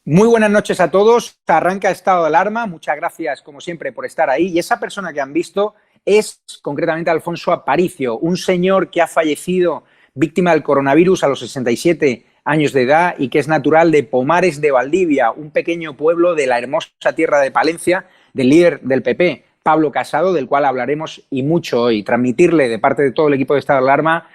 Muy buenas noches a todos. Arranca estado de alarma. Muchas gracias, como siempre, por estar ahí. Y esa persona que han visto es concretamente Alfonso Aparicio, un señor que ha fallecido víctima del coronavirus a los 67 años de edad y que es natural de Pomares de Valdivia, un pequeño pueblo de la hermosa tierra de Palencia, del líder del PP, Pablo Casado, del cual hablaremos y mucho hoy. Transmitirle de parte de todo el equipo de estado de alarma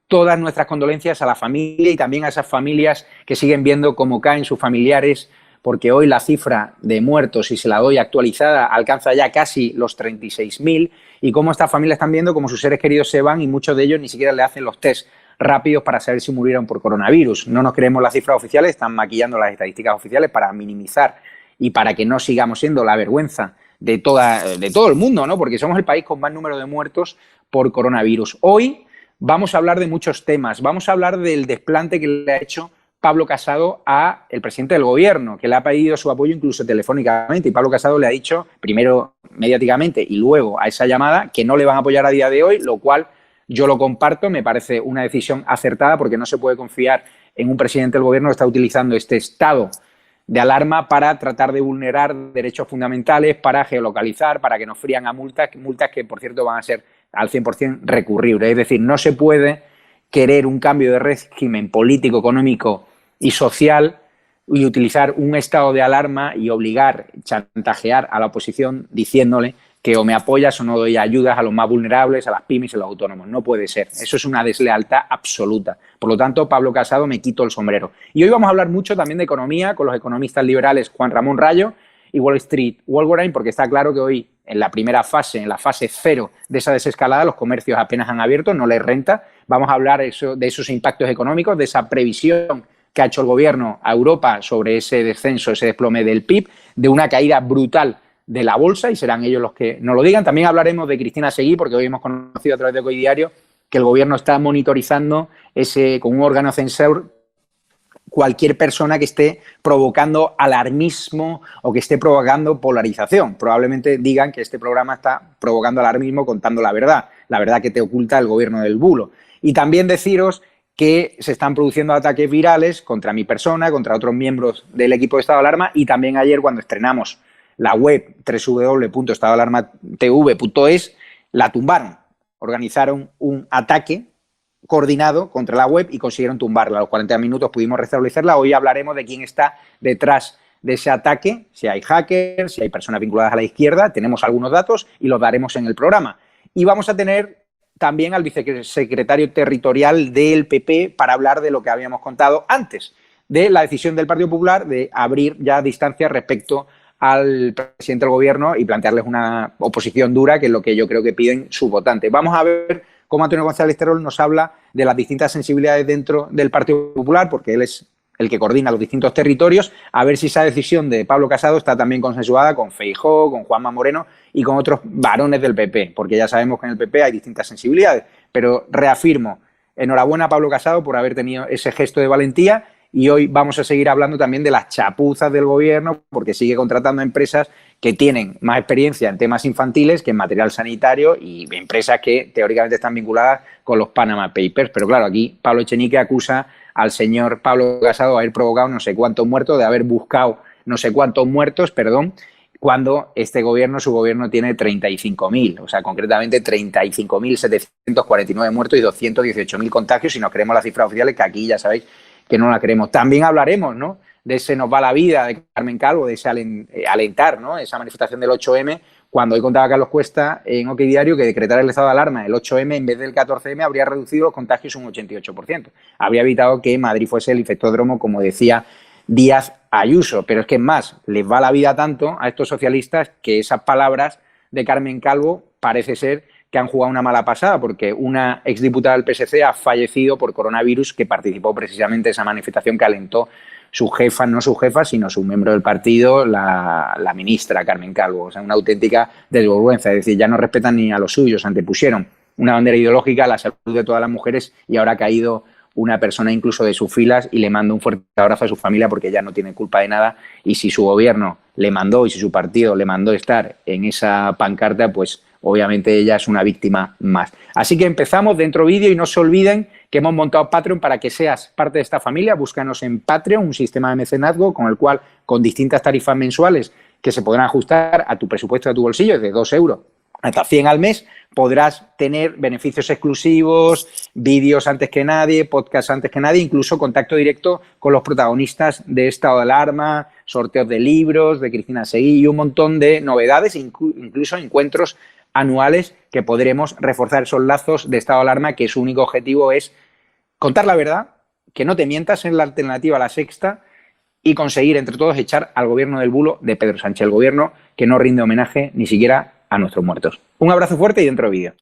todas nuestras condolencias a la familia y también a esas familias que siguen viendo cómo caen sus familiares, porque hoy la cifra de muertos, si se la doy actualizada, alcanza ya casi los 36.000 y cómo estas familias están viendo cómo sus seres queridos se van y muchos de ellos ni siquiera le hacen los test rápidos para saber si murieron por coronavirus. No nos creemos las cifras oficiales, están maquillando las estadísticas oficiales para minimizar y para que no sigamos siendo la vergüenza de todo el mundo, ¿no? Porque somos el país con más número de muertos por coronavirus. Hoy vamos a hablar de muchos temas. Vamos a hablar del desplante que le ha hecho Pablo Casado a el presidente del gobierno, que le ha pedido su apoyo incluso telefónicamente. Y Pablo Casado le ha dicho, primero mediáticamente y luego a esa llamada, que no le van a apoyar a día de hoy, lo cual yo lo comparto, me parece una decisión acertada porque no se puede confiar en un presidente del gobierno que está utilizando este estado de alarma para tratar de vulnerar derechos fundamentales, para geolocalizar, para que nos frían a multas que, por cierto, van a ser al 100% recurrible. Es decir, no se puede querer un cambio de régimen político, económico y social y utilizar un estado de alarma y obligar, chantajear a la oposición diciéndole que o me apoyas o no doy ayudas a los más vulnerables, a las pymes y a los autónomos. No puede ser. Eso es una deslealtad absoluta. Por lo tanto, Pablo Casado, me quito el sombrero. Y hoy vamos a hablar mucho también de economía con los economistas liberales Juan Ramón Rayo y Wall Street Wolverine, porque está claro que hoy, en la primera fase, en la fase cero de esa desescalada, los comercios apenas han abierto, no les renta. Vamos a hablar de esos impactos económicos, de esa previsión que ha hecho el gobierno a Europa sobre ese descenso, ese desplome del PIB, de una caída brutal de la bolsa, y serán ellos los que nos lo digan. También hablaremos de Cristina Seguí, porque hoy hemos conocido a través de Hoy Diario que el gobierno está monitorizando con un órgano censor cualquier persona que esté provocando alarmismo o que esté provocando polarización. Probablemente digan que este programa está provocando alarmismo contando la verdad que te oculta el gobierno del bulo. Y también deciros que se están produciendo ataques virales contra mi persona, contra otros miembros del equipo de estado de alarma, y también ayer cuando estrenamos la web www.estadoalarmatv.es, la tumbaron. Organizaron un ataque coordinado contra la web y consiguieron tumbarla. A los 40 minutos pudimos restablecerla. Hoy hablaremos de quién está detrás de ese ataque, si hay hackers, si hay personas vinculadas a la izquierda. Tenemos algunos datos y los daremos en el programa. Y vamos a tener también al vicesecretario territorial del PP para hablar de lo que habíamos contado antes, de la decisión del Partido Popular de abrir ya distancias respecto al presidente del gobierno y plantearles una oposición dura, que es lo que yo creo que piden sus votantes. Vamos a ver cómo Antonio González Terol nos habla de las distintas sensibilidades dentro del Partido Popular, porque él es el que coordina los distintos territorios, a ver si esa decisión de Pablo Casado está también consensuada con Feijóo, con Juanma Moreno y con otros varones del PP, porque ya sabemos que en el PP hay distintas sensibilidades. Pero reafirmo, enhorabuena a Pablo Casado por haber tenido ese gesto de valentía. Y hoy vamos a seguir hablando también de las chapuzas del gobierno, porque sigue contratando a empresas que tienen más experiencia en temas infantiles que en material sanitario y empresas que teóricamente están vinculadas con los Panama Papers. Pero claro, aquí Pablo Echenique acusa al señor Pablo Casado de haber provocado no sé cuántos muertos, de haber buscado no sé cuántos muertos, cuando su gobierno tiene 35.000, o sea, concretamente 35.749 muertos y 218.000 contagios, si nos creemos las cifras oficiales, que aquí ya sabéis que no la creemos. También hablaremos, ¿no?, de ese nos va la vida de Carmen Calvo, de ese alentar, ¿no?, esa manifestación del 8M, cuando hoy contaba Carlos Cuesta en OK Diario que decretar el estado de alarma el 8M en vez del 14M habría reducido los contagios un 88%. Habría evitado que Madrid fuese el infectódromo, como decía Díaz Ayuso. Pero es que, es más, les va la vida tanto a estos socialistas que esas palabras de Carmen Calvo parece ser que han jugado una mala pasada, porque una exdiputada del PSC ha fallecido por coronavirus, que participó precisamente en esa manifestación que alentó su jefa, no su jefa, sino su miembro del partido, la ministra Carmen Calvo. O sea, una auténtica desvergüenza. Es decir, ya no respetan ni a los suyos, antepusieron una bandera ideológica a la salud de todas las mujeres y ahora ha caído una persona incluso de sus filas y le mando un fuerte abrazo a su familia porque ya no tiene culpa de nada, y si su gobierno le mandó y si su partido le mandó estar en esa pancarta, pues obviamente ella es una víctima más. Así que empezamos dentro vídeo y no se olviden que hemos montado Patreon para que seas parte de esta familia. Búscanos en Patreon, un sistema de mecenazgo con el cual, con distintas tarifas mensuales que se podrán ajustar a tu presupuesto, a tu bolsillo, de 2 euros hasta 100 al mes, podrás tener beneficios exclusivos, vídeos antes que nadie, podcasts antes que nadie, incluso contacto directo con los protagonistas de Estado de Alarma, sorteos de libros, de Cristina Seguí y un montón de novedades, incluso encuentros anuales que podremos reforzar esos lazos de Estado de Alarma, que su único objetivo es contar la verdad, que no te mientas en la alternativa a La Sexta y conseguir entre todos echar al gobierno del bulo de Pedro Sánchez, el gobierno que no rinde homenaje ni siquiera a nuestros muertos. Un abrazo fuerte y dentro vídeo.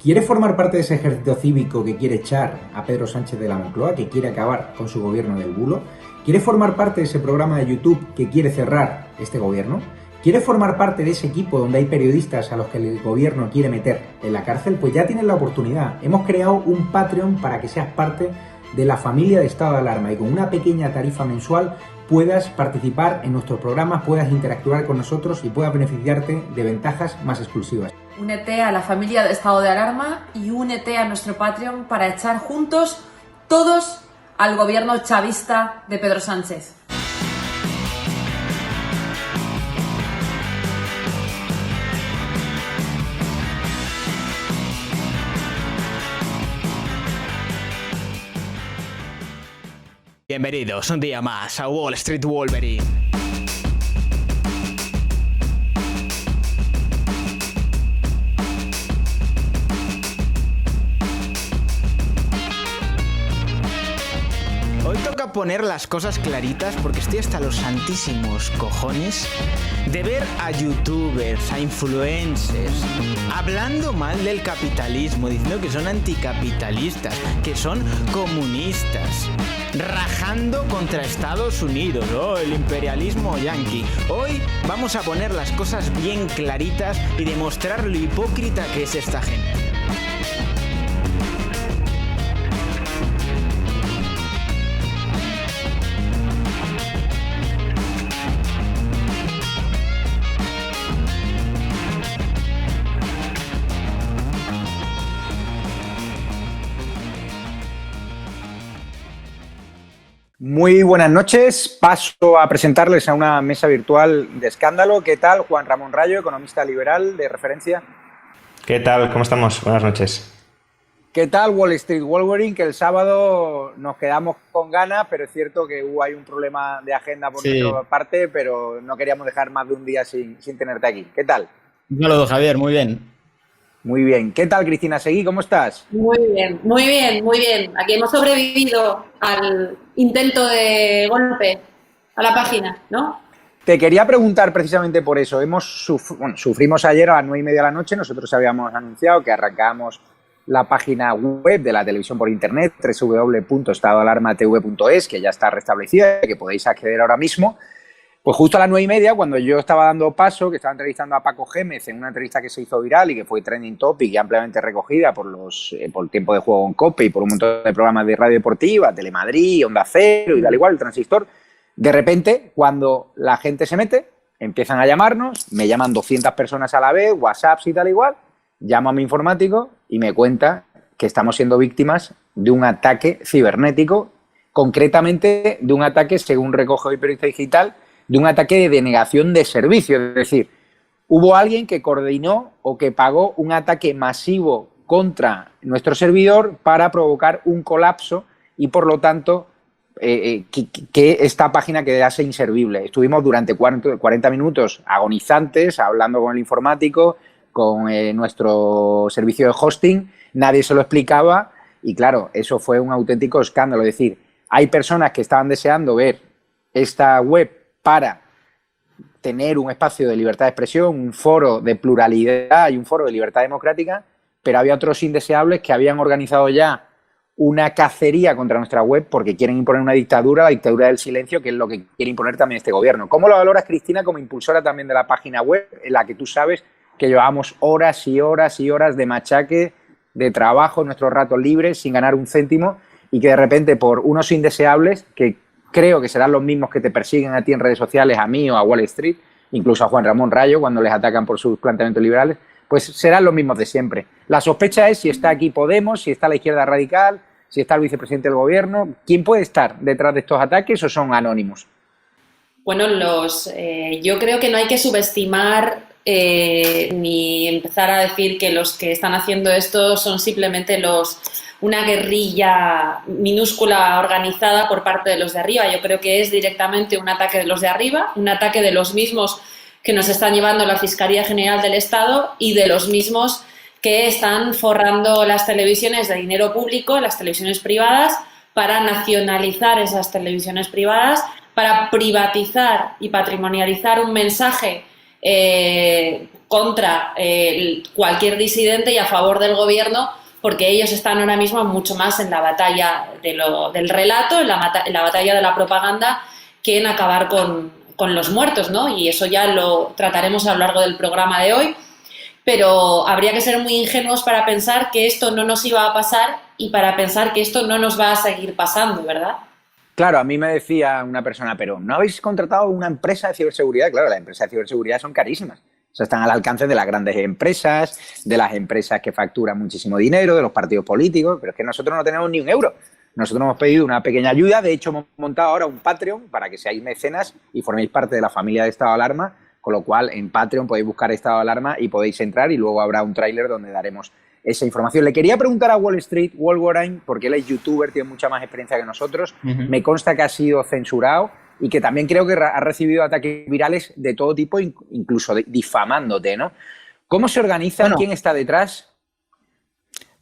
¿Quiere formar parte de ese ejército cívico que quiere echar a Pedro Sánchez de la Moncloa, que quiere acabar con su gobierno del bulo? ¿Quiere formar parte de ese programa de YouTube que quiere cerrar este gobierno? ¿Quiere formar parte de ese equipo donde hay periodistas a los que el gobierno quiere meter en la cárcel? Pues ya tienes la oportunidad. Hemos creado un Patreon para que seas parte de la familia de Estado de Alarma y con una pequeña tarifa mensual puedas participar en nuestros programas, puedas interactuar con nosotros y puedas beneficiarte de ventajas más exclusivas. Únete a la familia de Estado de Alarma y únete a nuestro Patreon para echar juntos todos al gobierno chavista de Pedro Sánchez. Bienvenidos un día más a Wall Street Wolverine. Hoy toca poner las cosas claritas porque estoy hasta los santísimos cojones de ver a youtubers, a influencers hablando mal del capitalismo, diciendo que son anticapitalistas, que son comunistas, rajando contra Estados Unidos, el imperialismo yanqui. Hoy vamos a poner las cosas bien claritas y demostrar lo hipócrita que es esta gente. Muy buenas noches. Paso a presentarles a una mesa virtual de escándalo. ¿Qué tal? Juan Ramón Rayo, economista liberal de referencia. ¿Qué tal? ¿Cómo estamos? Buenas noches. ¿Qué tal Wall Street Wolverine? Que el sábado nos quedamos con ganas, pero es cierto que hay un problema de agenda por nuestra parte, pero no queríamos dejar más de un día sin tenerte aquí. ¿Qué tal? Un saludo, Javier. Muy bien. Muy bien. ¿Qué tal, Cristina Seguí? ¿Cómo estás? Muy bien, muy bien, muy bien. Aquí hemos sobrevivido al intento de golpe a la página, ¿no? Te quería preguntar precisamente por eso. Sufrimos ayer a las 9:30 de la noche. Nosotros habíamos anunciado que arrancábamos la página web de la televisión por internet, www.estadoalarmatv.es, que ya está restablecida y que podéis acceder ahora mismo. Pues justo a las 9:30, cuando yo estaba dando paso, que estaba entrevistando a Paco Gémez en una entrevista que se hizo viral y que fue trending topic y ampliamente recogida por el tiempo de juego en COPE y por un montón de programas de radio deportiva, Telemadrid, Onda Cero y tal igual, el Transistor, de repente, cuando la gente se mete, empiezan a llamarnos, me llaman 200 personas a la vez, WhatsApps y tal igual, llamo a mi informático y me cuenta que estamos siendo víctimas de un ataque cibernético, concretamente de un ataque, según recoge hoy Periodista Digital, de un ataque de denegación de servicio. Es decir, hubo alguien que coordinó o que pagó un ataque masivo contra nuestro servidor para provocar un colapso y, por lo tanto, que esta página quedase inservible. Estuvimos durante 40 minutos agonizantes, hablando con el informático, con nuestro servicio de hosting, nadie se lo explicaba y, claro, eso fue un auténtico escándalo. Es decir, hay personas que estaban deseando ver esta web para tener un espacio de libertad de expresión, un foro de pluralidad y un foro de libertad democrática, pero había otros indeseables que habían organizado ya una cacería contra nuestra web porque quieren imponer una dictadura, la dictadura del silencio, que es lo que quiere imponer también este gobierno. ¿Cómo lo valoras, Cristina, como impulsora también de la página web, en la que tú sabes que llevamos horas y horas y horas de machaque, de trabajo, en nuestros ratos libres, sin ganar un céntimo, y que de repente por unos indeseables que creo que serán los mismos que te persiguen a ti en redes sociales, a mí o a Wall Street, incluso a Juan Ramón Rayo cuando les atacan por sus planteamientos liberales, pues serán los mismos de siempre. La sospecha es si está aquí Podemos, si está la izquierda radical, si está el vicepresidente del gobierno. ¿Quién puede estar detrás de estos ataques o son anónimos? Bueno, yo creo que no hay que subestimar ni empezar a decir que los que están haciendo esto son simplemente una guerrilla minúscula organizada por parte de los de arriba. Yo creo que es directamente un ataque de los de arriba, un ataque de los mismos que nos están llevando la Fiscalía General del Estado y de los mismos que están forrando las televisiones de dinero público, las televisiones privadas, para nacionalizar esas televisiones privadas, para privatizar y patrimonializar un mensaje contra cualquier disidente y a favor del gobierno, porque ellos están ahora mismo mucho más en la batalla del relato, en la batalla de la propaganda, que en acabar con los muertos, ¿no? Y eso ya lo trataremos a lo largo del programa de hoy, pero habría que ser muy ingenuos para pensar que esto no nos iba a pasar y para pensar que esto no nos va a seguir pasando, ¿verdad? Claro, a mí me decía una persona, pero ¿no habéis contratado una empresa de ciberseguridad? Claro, las empresas de ciberseguridad son carísimas. O sea, están al alcance de las grandes empresas, de las empresas que facturan muchísimo dinero, de los partidos políticos, pero es que nosotros no tenemos ni un euro. Nosotros hemos pedido una pequeña ayuda, de hecho hemos montado ahora un Patreon para que seáis mecenas y forméis parte de la familia de Estado de Alarma, con lo cual en Patreon podéis buscar Estado de Alarma y podéis entrar y luego habrá un tráiler donde daremos esa información. Le quería preguntar a Wall Street, Wolverine, porque él es youtuber, tiene mucha más experiencia que nosotros, me consta que ha sido censurado y que también creo que ha recibido ataques virales de todo tipo, incluso difamándote, ¿no? ¿Cómo se organiza? Bueno, ¿quién está detrás?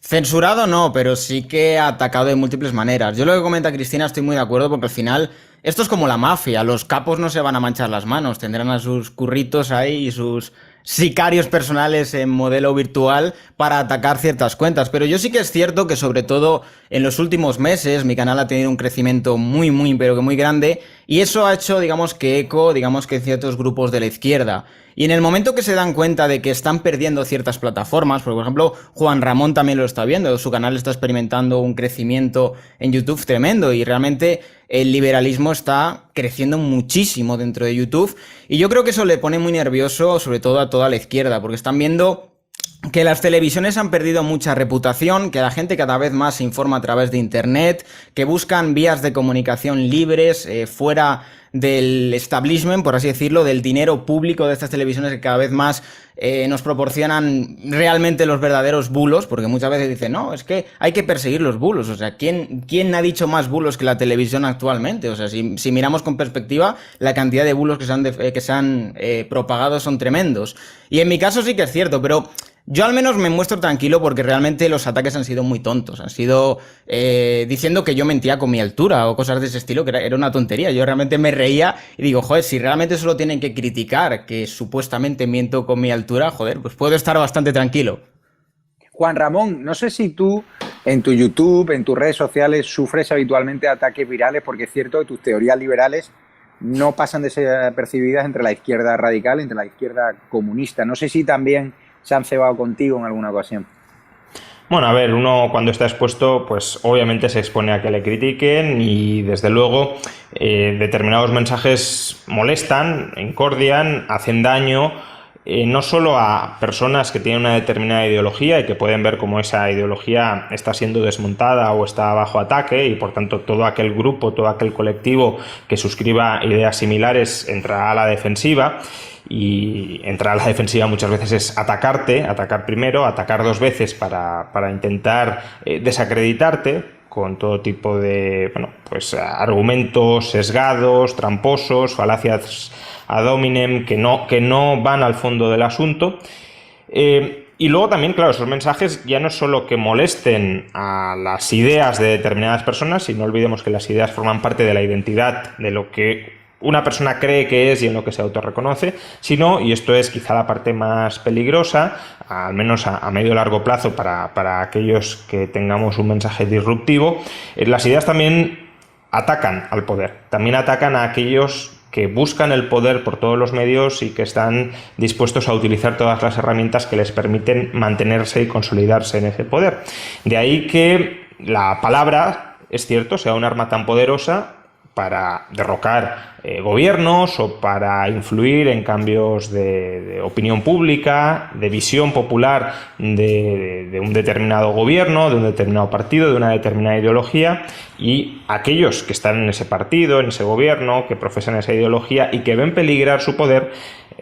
Censurado no, pero sí que ha atacado de múltiples maneras. Yo lo que comenta Cristina estoy muy de acuerdo porque al final esto es como la mafia, los capos no se van a manchar las manos, tendrán a sus curritos ahí y sus sicarios personales en modelo virtual para atacar ciertas cuentas, pero yo sí que es cierto que sobre todo en los últimos meses mi canal ha tenido un crecimiento muy pero que muy grande y eso ha hecho digamos que eco, digamos que en ciertos grupos de la izquierda. Y en el momento que se dan cuenta de que están perdiendo ciertas plataformas, porque por ejemplo Juan Ramón también lo está viendo, su canal está experimentando un crecimiento en YouTube tremendo y realmente el liberalismo está creciendo muchísimo dentro de YouTube y yo creo que eso le pone muy nervioso sobre todo a toda la izquierda, porque están viendo que las televisiones han perdido mucha reputación, que la gente cada vez más se informa a través de internet, que buscan vías de comunicación libres, fuera del establishment, por así decirlo, del dinero público de estas televisiones que cada vez más nos proporcionan realmente los verdaderos bulos, porque muchas veces dicen, no, es que hay que perseguir los bulos, o sea, ¿quién ha dicho más bulos que la televisión actualmente? O sea, si miramos con perspectiva, la cantidad de bulos que se han propagado son tremendos. Y en mi caso sí que es cierto, pero yo al menos me muestro tranquilo porque realmente los ataques han sido muy tontos. Han sido diciendo que yo mentía con mi altura o cosas de ese estilo, que era una tontería. Yo realmente me reía y digo, joder, si realmente solo tienen que criticar que supuestamente miento con mi altura, joder, pues puedo estar bastante tranquilo. Juan Ramón, no sé si tú en tu YouTube, en tus redes sociales, sufres habitualmente ataques virales, porque es cierto que tus teorías liberales no pasan desapercibidas entre la izquierda radical, entre la izquierda comunista. No sé si también se han cebado contigo en alguna ocasión. Bueno, a ver, uno cuando está expuesto, pues obviamente se expone a que le critiquen y desde luego determinados mensajes molestan, incordian, hacen daño, no solo a personas que tienen una determinada ideología y que pueden ver cómo esa ideología está siendo desmontada o está bajo ataque y por tanto todo aquel grupo, todo aquel colectivo que suscriba ideas similares entrará a la defensiva. Y entrar a la defensiva muchas veces es atacarte, atacar primero, atacar dos veces para intentar desacreditarte con todo tipo de argumentos sesgados, tramposos, falacias ad hominem que no van al fondo del asunto. Y luego también, claro, esos mensajes ya no es solo que molesten a las ideas de determinadas personas, y no olvidemos que las ideas forman parte de la identidad de lo que una persona cree que es y en lo que se autorreconoce, sino, y esto es quizá la parte más peligrosa, al menos a medio o largo plazo para aquellos que tengamos un mensaje disruptivo, las ideas también atacan al poder, también atacan a aquellos que buscan el poder por todos los medios y que están dispuestos a utilizar todas las herramientas que les permiten mantenerse y consolidarse en ese poder. De ahí que la palabra, es cierto, sea un arma tan poderosa para derrocar gobiernos o para influir en cambios de opinión pública, de visión popular de un determinado gobierno, de un determinado partido, de una determinada ideología, y aquellos que están en ese partido, en ese gobierno, que profesan esa ideología y que ven peligrar su poder,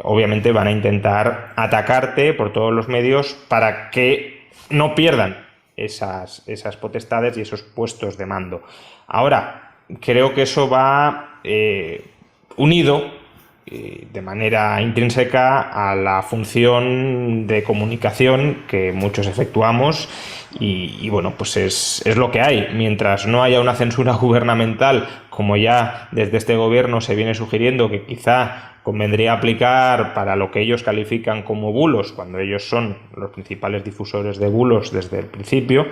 obviamente van a intentar atacarte por todos los medios para que no pierdan esas potestades y esos puestos de mando. Ahora, creo que eso va unido de manera intrínseca a la función de comunicación que muchos efectuamos y bueno, pues es lo que hay. Mientras no haya una censura gubernamental, como ya desde este gobierno se viene sugiriendo que quizá convendría aplicar para lo que ellos califican como bulos, cuando ellos son los principales difusores de bulos desde el principio,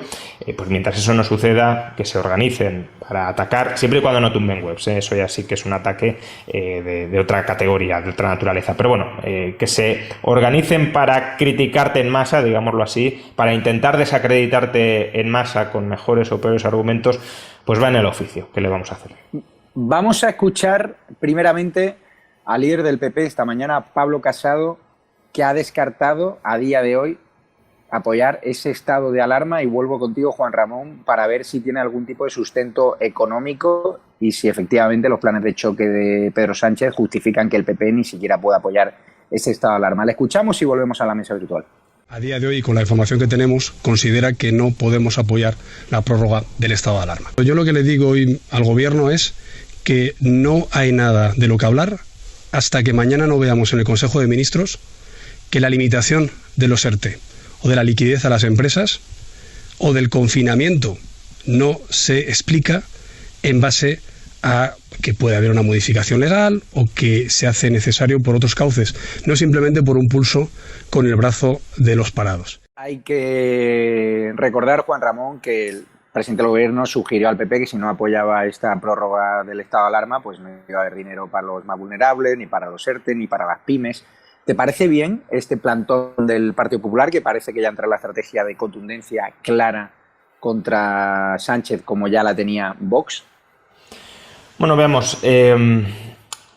pues mientras eso no suceda, que se organicen para atacar, siempre y cuando no tumben webs, eso ya sí que es un ataque de otra categoría, de otra naturaleza, pero bueno, que se organicen para criticarte en masa, digámoslo así, para intentar desacreditarte en masa con mejores o peores argumentos, pues va en el oficio. ¿Qué le vamos a hacer? Vamos a escuchar primeramente al líder del PP esta mañana, Pablo Casado, que ha descartado a día de hoy apoyar ese estado de alarma, y vuelvo contigo, Juan Ramón, para ver si tiene algún tipo de sustento económico y si efectivamente los planes de choque de Pedro Sánchez justifican que el PP ni siquiera pueda apoyar ese estado de alarma. Le escuchamos y volvemos a la mesa virtual. A día de hoy, con la información que tenemos, considera que no podemos apoyar la prórroga del estado de alarma. Yo lo que le digo hoy al gobierno es que no hay nada de lo que hablar hasta que mañana no veamos en el Consejo de Ministros que la limitación de los ERTE o de la liquidez a las empresas o del confinamiento no se explica en base a que puede haber una modificación legal o que se hace necesario por otros cauces, no simplemente por un pulso con el brazo de los parados. Hay que recordar, Juan Ramón, que el presidente del gobierno sugirió al PP que si no apoyaba esta prórroga del estado de alarma, pues no iba a haber dinero para los más vulnerables, ni para los ERTE, ni para las pymes. ¿Te parece bien este plantón del Partido Popular, que parece que ya entra en la estrategia de contundencia clara contra Sánchez, como ya la tenía Vox? Bueno, veamos.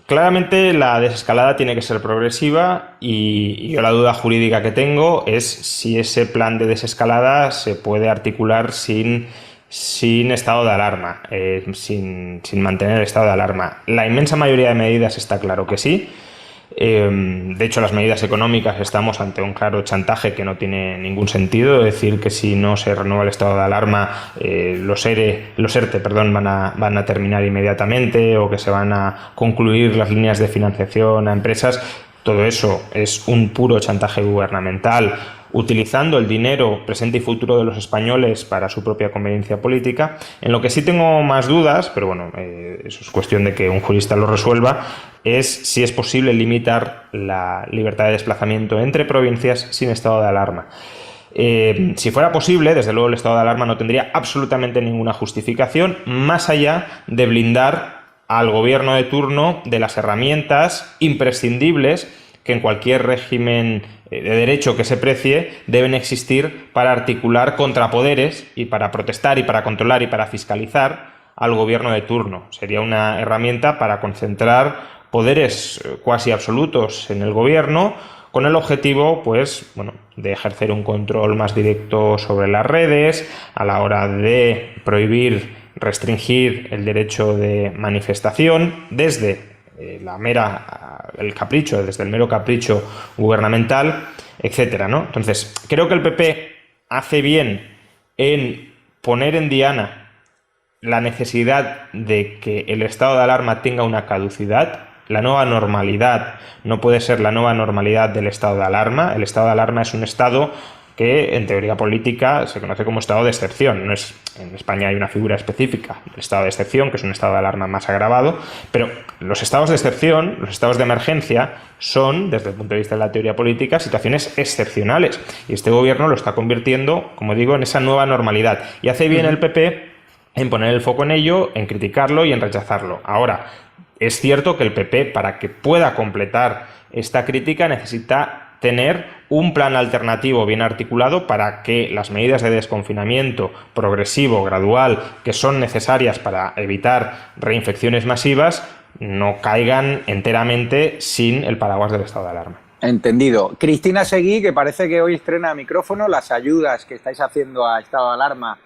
Claramente la desescalada tiene que ser progresiva y yo la duda jurídica que tengo es si ese plan de desescalada se puede articular sin estado de alarma, sin mantener el estado de alarma. La inmensa mayoría de medidas está claro que sí. De hecho, las medidas económicas estamos ante un claro chantaje que no tiene ningún sentido. Decir que si no se renueva el estado de alarma, los ERTE van a terminar inmediatamente, o que se van a concluir las líneas de financiación a empresas. Todo eso es un puro chantaje gubernamental, utilizando el dinero presente y futuro de los españoles para su propia conveniencia política. En lo que sí tengo más dudas, pero bueno, eso es cuestión de que un jurista lo resuelva, es si es posible limitar la libertad de desplazamiento entre provincias sin estado de alarma. Si fuera posible, desde luego el estado de alarma no tendría absolutamente ninguna justificación, más allá de blindar al gobierno de turno de las herramientas imprescindibles que en cualquier régimen de derecho que se precie deben existir para articular contrapoderes y para protestar y para controlar y para fiscalizar al gobierno de turno. Sería una herramienta para concentrar poderes cuasi absolutos en el gobierno con el objetivo, pues, bueno, de ejercer un control más directo sobre las redes a la hora de prohibir, restringir el derecho de manifestación desde el capricho, desde el mero capricho gubernamental, etcétera, ¿no? Entonces, creo que el PP hace bien en poner en diana la necesidad de que el estado de alarma tenga una caducidad. La nueva normalidad no puede ser la nueva normalidad del estado de alarma. El estado de alarma es un estado que en teoría política se conoce como estado de excepción. No es, en España hay una figura específica del estado de excepción, que es un estado de alarma más agravado, pero los estados de excepción, los estados de emergencia, son, desde el punto de vista de la teoría política, situaciones excepcionales. Y este gobierno lo está convirtiendo, como digo, en esa nueva normalidad. Y hace bien el PP en poner el foco en ello, en criticarlo y en rechazarlo. Ahora, es cierto que el PP, para que pueda completar esta crítica, necesita tener un plan alternativo bien articulado para que las medidas de desconfinamiento progresivo, gradual, que son necesarias para evitar reinfecciones masivas, no caigan enteramente sin el paraguas del estado de alarma. Entendido. Cristina Seguí, que parece que hoy estrena micrófono, las ayudas que estáis haciendo a estado de alarma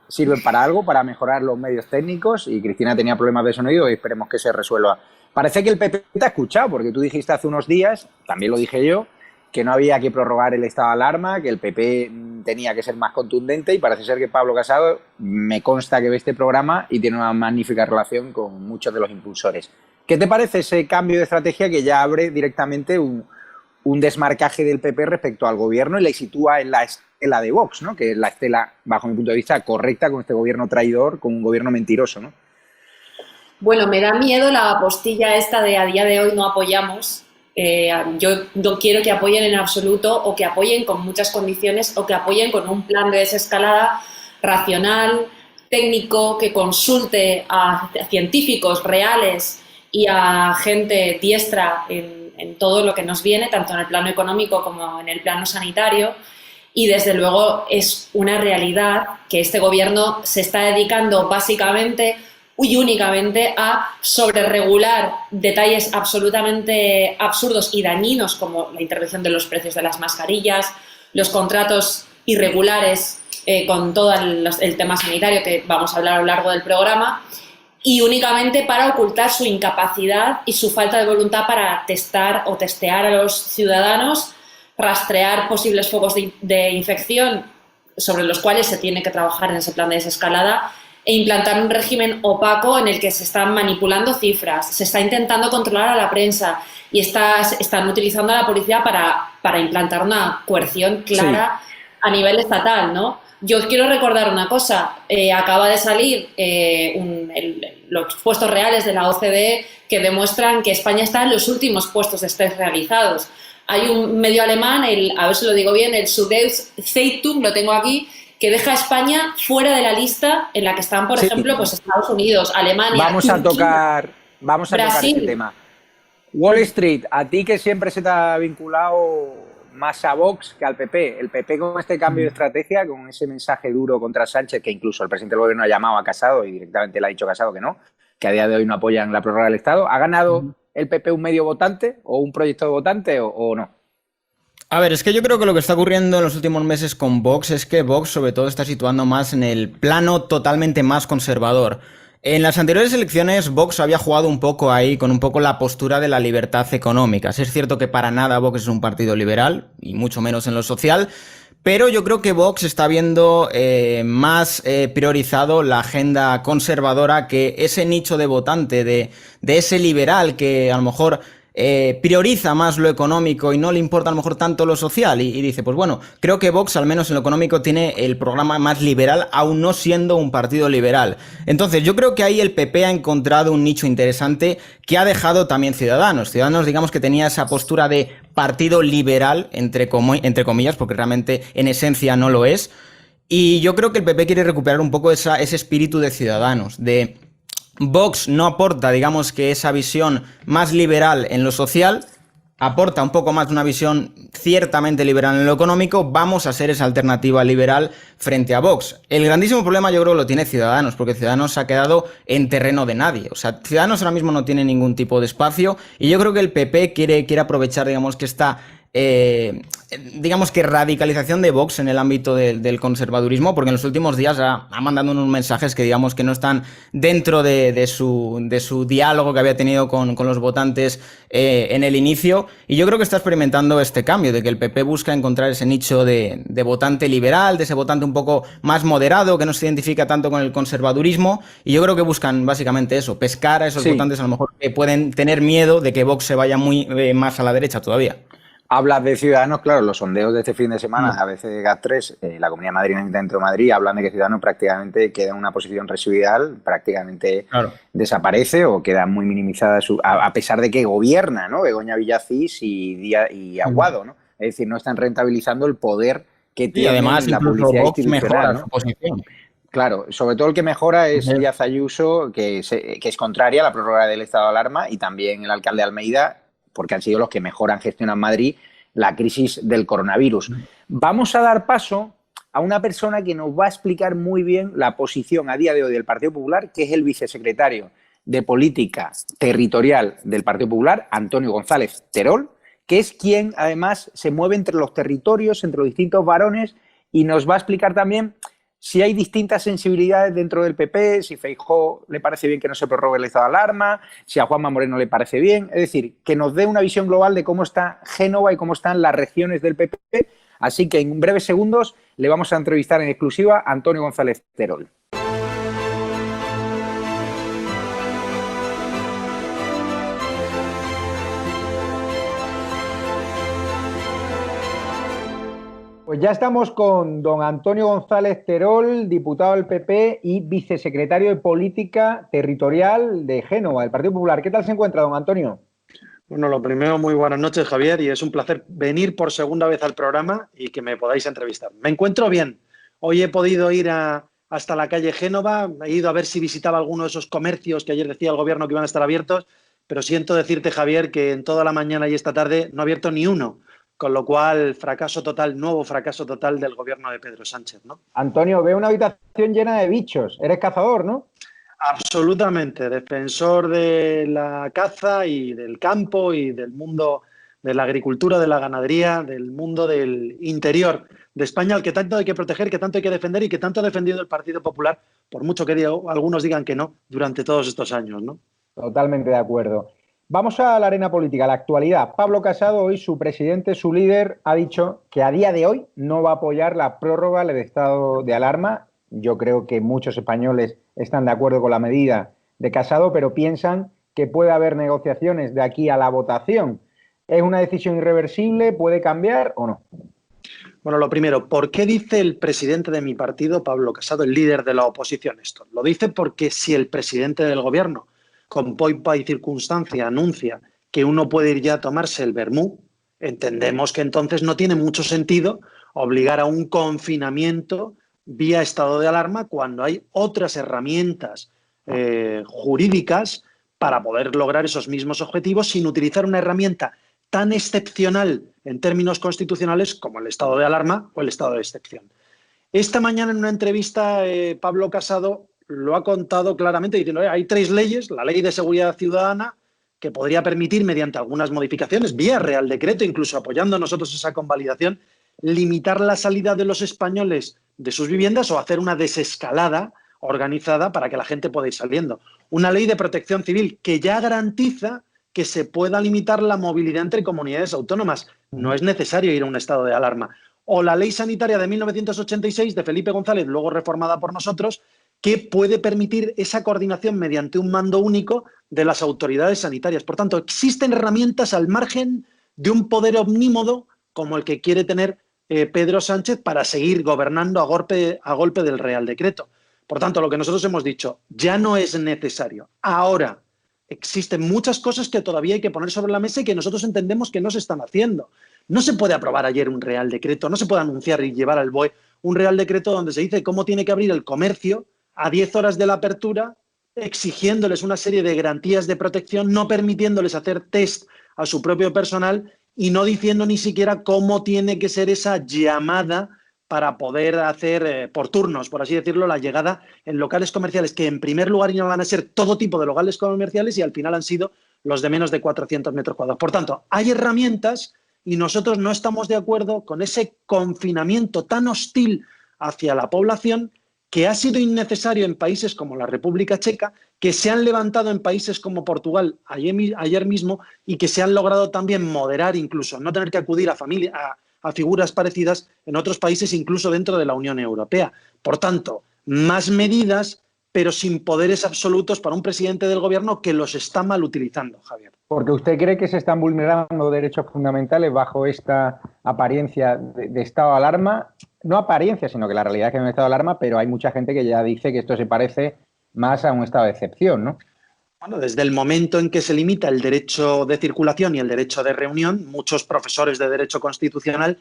sirven para algo, para mejorar los medios técnicos, y Cristina tenía problemas de sonido y esperemos que se resuelva. Parece que el PP te ha escuchado, porque tú dijiste hace unos días, también lo dije yo, que no había que prorrogar el estado de alarma, que el PP tenía que ser más contundente, y parece ser que Pablo Casado me consta que ve este programa y tiene una magnífica relación con muchos de los impulsores. ¿Qué te parece ese cambio de estrategia que ya abre directamente un desmarcaje del PP respecto al gobierno y le sitúa en la estela de Vox, ¿no? Que es la estela, bajo mi punto de vista, correcta con este gobierno traidor, con un gobierno mentiroso, ¿no? Bueno, me da miedo la postilla esta de a día de hoy no apoyamos. Yo no quiero que apoyen en absoluto, o que apoyen con muchas condiciones, o que apoyen con un plan de desescalada racional, técnico, que consulte a científicos reales y a gente diestra en todo lo que nos viene, tanto en el plano económico como en el plano sanitario. Y desde luego es una realidad que este gobierno se está dedicando básicamente y únicamente a sobreregular detalles absolutamente absurdos y dañinos, como la intervención de los precios de las mascarillas, los contratos irregulares con todo el tema sanitario que vamos a hablar a lo largo del programa, y únicamente para ocultar su incapacidad y su falta de voluntad para testar o testear a los ciudadanos, rastrear posibles focos de infección sobre los cuales se tiene que trabajar en ese plan de desescalada, e implantar un régimen opaco en el que se están manipulando cifras, se está intentando controlar a la prensa y están utilizando a la policía para implantar una coerción clara a nivel estatal, ¿no? Yo quiero recordar una cosa, acaba de salir los puestos reales de la OCDE que demuestran que España está en los últimos puestos de test realizados. Hay un medio alemán, a ver si lo digo bien, el Süddeutsche Zeitung, lo tengo aquí, que deja a España fuera de la lista en la que están, por ejemplo, pues Estados Unidos, Alemania, Vamos a tocar este tema. Wall Street, a ti que siempre se te ha vinculado más a Vox que al PP. El PP, con este cambio de estrategia, con ese mensaje duro contra Sánchez, que incluso el presidente del gobierno ha llamado a Casado y directamente le ha dicho a Casado que no, que a día de hoy no apoyan la prórroga del Estado, ¿ha ganado el PP un medio votante o un proyecto de votante o no? A ver, es que yo creo que lo que está ocurriendo en los últimos meses con Vox es que Vox sobre todo está situando más en el plano totalmente más conservador. En las anteriores elecciones Vox había jugado un poco ahí con un poco la postura de la libertad económica. Es cierto que para nada Vox es un partido liberal, y mucho menos en lo social, pero yo creo que Vox está viendo más priorizado la agenda conservadora que ese nicho de votante de ese liberal que a lo mejor prioriza más lo económico y no le importa a lo mejor tanto lo social, y dice, pues bueno, creo que Vox al menos en lo económico tiene el programa más liberal, aún no siendo un partido liberal. Entonces yo creo que ahí el PP ha encontrado un nicho interesante que ha dejado también Ciudadanos, digamos que tenía esa postura de partido liberal entre comillas, porque realmente en esencia no lo es, y yo creo que el PP quiere recuperar un poco ese espíritu de Ciudadanos, de Vox no aporta, digamos, que esa visión más liberal en lo social, aporta un poco más una visión ciertamente liberal en lo económico. Vamos a ser esa alternativa liberal frente a Vox. El grandísimo problema yo creo que lo tiene Ciudadanos, porque Ciudadanos se ha quedado en terreno de nadie. O sea, Ciudadanos ahora mismo no tiene ningún tipo de espacio y yo creo que el PP quiere aprovechar, digamos, que esta digamos que radicalización de Vox en el ámbito del conservadurismo, porque en los últimos días ha mandado unos mensajes que digamos que no están dentro de su diálogo que había tenido con los votantes en el inicio, y yo creo que está experimentando este cambio, de que el PP busca encontrar ese nicho de votante liberal, de ese votante un poco más moderado, que no se identifica tanto con el conservadurismo, y yo creo que buscan básicamente eso, pescar a esos votantes a lo mejor que pueden tener miedo de que Vox se vaya muy más a la derecha todavía. Hablas de Ciudadanos, claro, los sondeos de este fin de semana, a veces de GAT3, la Comunidad de Madrid y el Ayuntamiento de Madrid, hablan de que Ciudadanos prácticamente queda en una posición residual, prácticamente desaparece o queda muy minimizada, a pesar de que gobierna, ¿no? Begoña Villacís y Aguado, ¿no? Es decir, no están rentabilizando el poder que tiene además, la publicidad institucional, ¿no? Su posición. Claro, sobre todo el que mejora es Díaz Ayuso, que es contraria a la prórroga del estado de alarma, y también el alcalde Almeida, porque han sido los que mejor han gestionado en Madrid la crisis del coronavirus. Vamos a dar paso a una persona que nos va a explicar muy bien la posición a día de hoy del Partido Popular, que es el vicesecretario de Política Territorial del Partido Popular, Antonio González Terol, que es quien además se mueve entre los territorios, entre los distintos varones, y nos va a explicar también si hay distintas sensibilidades dentro del PP, si Feijóo le parece bien que no se prorrogue el estado de alarma, si a Juanma Moreno le parece bien. Es decir, que nos dé una visión global de cómo está Génova y cómo están las regiones del PP. Así que en breves segundos le vamos a entrevistar en exclusiva a Antonio González Terol. Pues ya estamos con don Antonio González Terol, diputado del PP y vicesecretario de Política Territorial de Génova, del Partido Popular. ¿Qué tal se encuentra, don Antonio? Bueno, lo primero, muy buenas noches, Javier, y es un placer venir por segunda vez al programa y que me podáis entrevistar. Me encuentro bien. Hoy he podido ir hasta la calle Génova, he ido a ver si visitaba alguno de esos comercios que ayer decía el gobierno que iban a estar abiertos, pero siento decirte, Javier, que en toda la mañana y esta tarde no ha abierto ni uno. Con lo cual, fracaso total, nuevo fracaso total del gobierno de Pedro Sánchez, ¿no? Antonio, veo una habitación llena de bichos. Eres cazador, ¿no? Absolutamente, defensor de la caza y del campo y del mundo de la agricultura, de la ganadería, del mundo del interior de España, al que tanto hay que proteger, que tanto hay que defender y que tanto ha defendido el Partido Popular, por mucho que algunos digan que no, durante todos estos años, ¿no? Totalmente de acuerdo. Vamos a la arena política, la actualidad. Pablo Casado, hoy su presidente, su líder, ha dicho que a día de hoy no va a apoyar la prórroga del estado de alarma. Yo creo que muchos españoles están de acuerdo con la medida de Casado, pero piensan que puede haber negociaciones de aquí a la votación. ¿Es una decisión irreversible? ¿Puede cambiar o no? Bueno, lo primero, ¿por qué dice el presidente de mi partido, Pablo Casado, el líder de la oposición, esto? Lo dice porque si el presidente del gobierno con pompa y circunstancia anuncia que uno puede ir ya a tomarse el vermú, entendemos que entonces no tiene mucho sentido obligar a un confinamiento vía estado de alarma cuando hay otras herramientas jurídicas para poder lograr esos mismos objetivos sin utilizar una herramienta tan excepcional en términos constitucionales como el estado de alarma o el estado de excepción. Esta mañana en una entrevista Pablo Casado lo ha contado claramente diciendo hay tres leyes, la Ley de Seguridad Ciudadana, que podría permitir mediante algunas modificaciones, vía Real Decreto, incluso apoyando nosotros esa convalidación, limitar la salida de los españoles de sus viviendas o hacer una desescalada organizada para que la gente pueda ir saliendo. Una ley de protección civil que ya garantiza que se pueda limitar la movilidad entre comunidades autónomas. No es necesario ir a un estado de alarma. O la Ley Sanitaria de 1986 de Felipe González, luego reformada por nosotros, que puede permitir esa coordinación mediante un mando único de las autoridades sanitarias. Por tanto, existen herramientas al margen de un poder omnímodo como el que quiere tener Pedro Sánchez para seguir gobernando a golpe del Real Decreto. Por tanto, lo que nosotros hemos dicho, ya no es necesario. Ahora, existen muchas cosas que todavía hay que poner sobre la mesa y que nosotros entendemos que no se están haciendo. No se puede aprobar ayer un Real Decreto, no se puede anunciar y llevar al BOE un Real Decreto donde se dice cómo tiene que abrir el comercio a 10 horas de la apertura exigiéndoles una serie de garantías de protección, no permitiéndoles hacer test a su propio personal y no diciendo ni siquiera cómo tiene que ser esa llamada para poder hacer por turnos, por así decirlo, la llegada en locales comerciales, que en primer lugar ya van a ser todo tipo de locales comerciales y al final han sido los de menos de 400 metros cuadrados. Por tanto, hay herramientas y nosotros no estamos de acuerdo con ese confinamiento tan hostil hacia la población que ha sido innecesario en países como la República Checa, que se han levantado en países como Portugal ayer mismo y que se han logrado también moderar, incluso no tener que acudir a figuras parecidas en otros países, incluso dentro de la Unión Europea. Por tanto, más medidas, pero sin poderes absolutos para un presidente del gobierno que los está mal utilizando, Javier. Porque usted cree que se están vulnerando derechos fundamentales bajo esta apariencia de estado de alarma. No apariencia, sino que la realidad es que es un estado de alarma, pero hay mucha gente que ya dice que esto se parece más a un estado de excepción, ¿no? Bueno, desde el momento en que se limita el derecho de circulación y el derecho de reunión, muchos profesores de derecho constitucional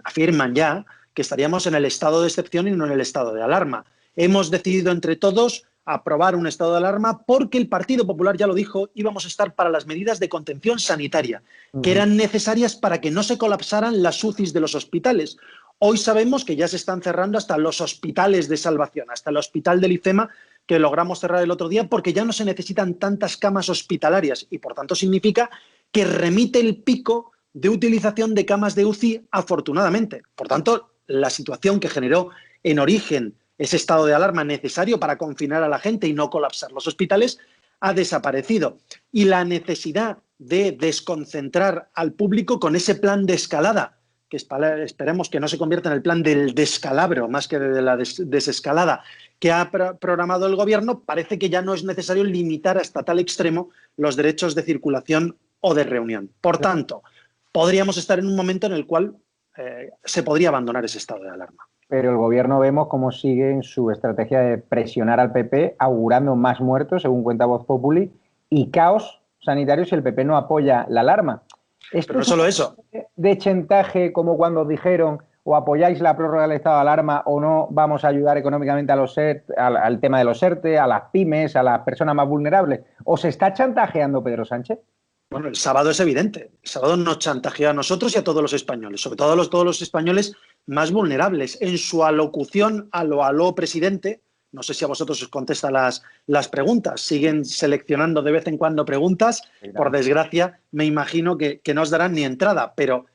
afirman ya que estaríamos en el estado de excepción y no en el estado de alarma. Hemos decidido entre todos aprobar un estado de alarma porque el Partido Popular ya lo dijo, íbamos a estar para las medidas de contención sanitaria, que eran necesarias para que no se colapsaran las UCIs de los hospitales. Hoy sabemos que ya se están cerrando hasta los hospitales de salvación, hasta el hospital del IFEMA, que logramos cerrar el otro día, porque ya no se necesitan tantas camas hospitalarias y, por tanto, significa que remite el pico de utilización de camas de UCI, afortunadamente. Por tanto, la situación que generó en origen ese estado de alarma necesario para confinar a la gente y no colapsar los hospitales ha desaparecido. Y la necesidad de desconcentrar al público con ese plan de escalada, que esperemos que no se convierta en el plan del descalabro más que de la desescalada que ha programado el gobierno, parece que ya no es necesario limitar hasta tal extremo los derechos de circulación o de reunión. Por tanto, podríamos estar en un momento en el cual se podría abandonar ese estado de alarma. Pero el gobierno vemos cómo sigue en su estrategia de presionar al PP, augurando más muertos, según cuenta Voz Populi, y caos sanitario si el PP no apoya la alarma. Pero no solo eso. De chantaje, como cuando dijeron o apoyáis la prórroga del estado de alarma o no vamos a ayudar económicamente a los al tema de los ERTE, a las pymes, a las personas más vulnerables. ¿O se está chantajeando Pedro Sánchez? Bueno, el sábado es evidente. El sábado nos chantajeó a nosotros y a todos los españoles, sobre todo a todos los españoles más vulnerables. En su alocución aló presidente, no sé si a vosotros os contesta las preguntas, siguen seleccionando de vez en cuando preguntas, por desgracia me imagino que no os darán ni entrada, pero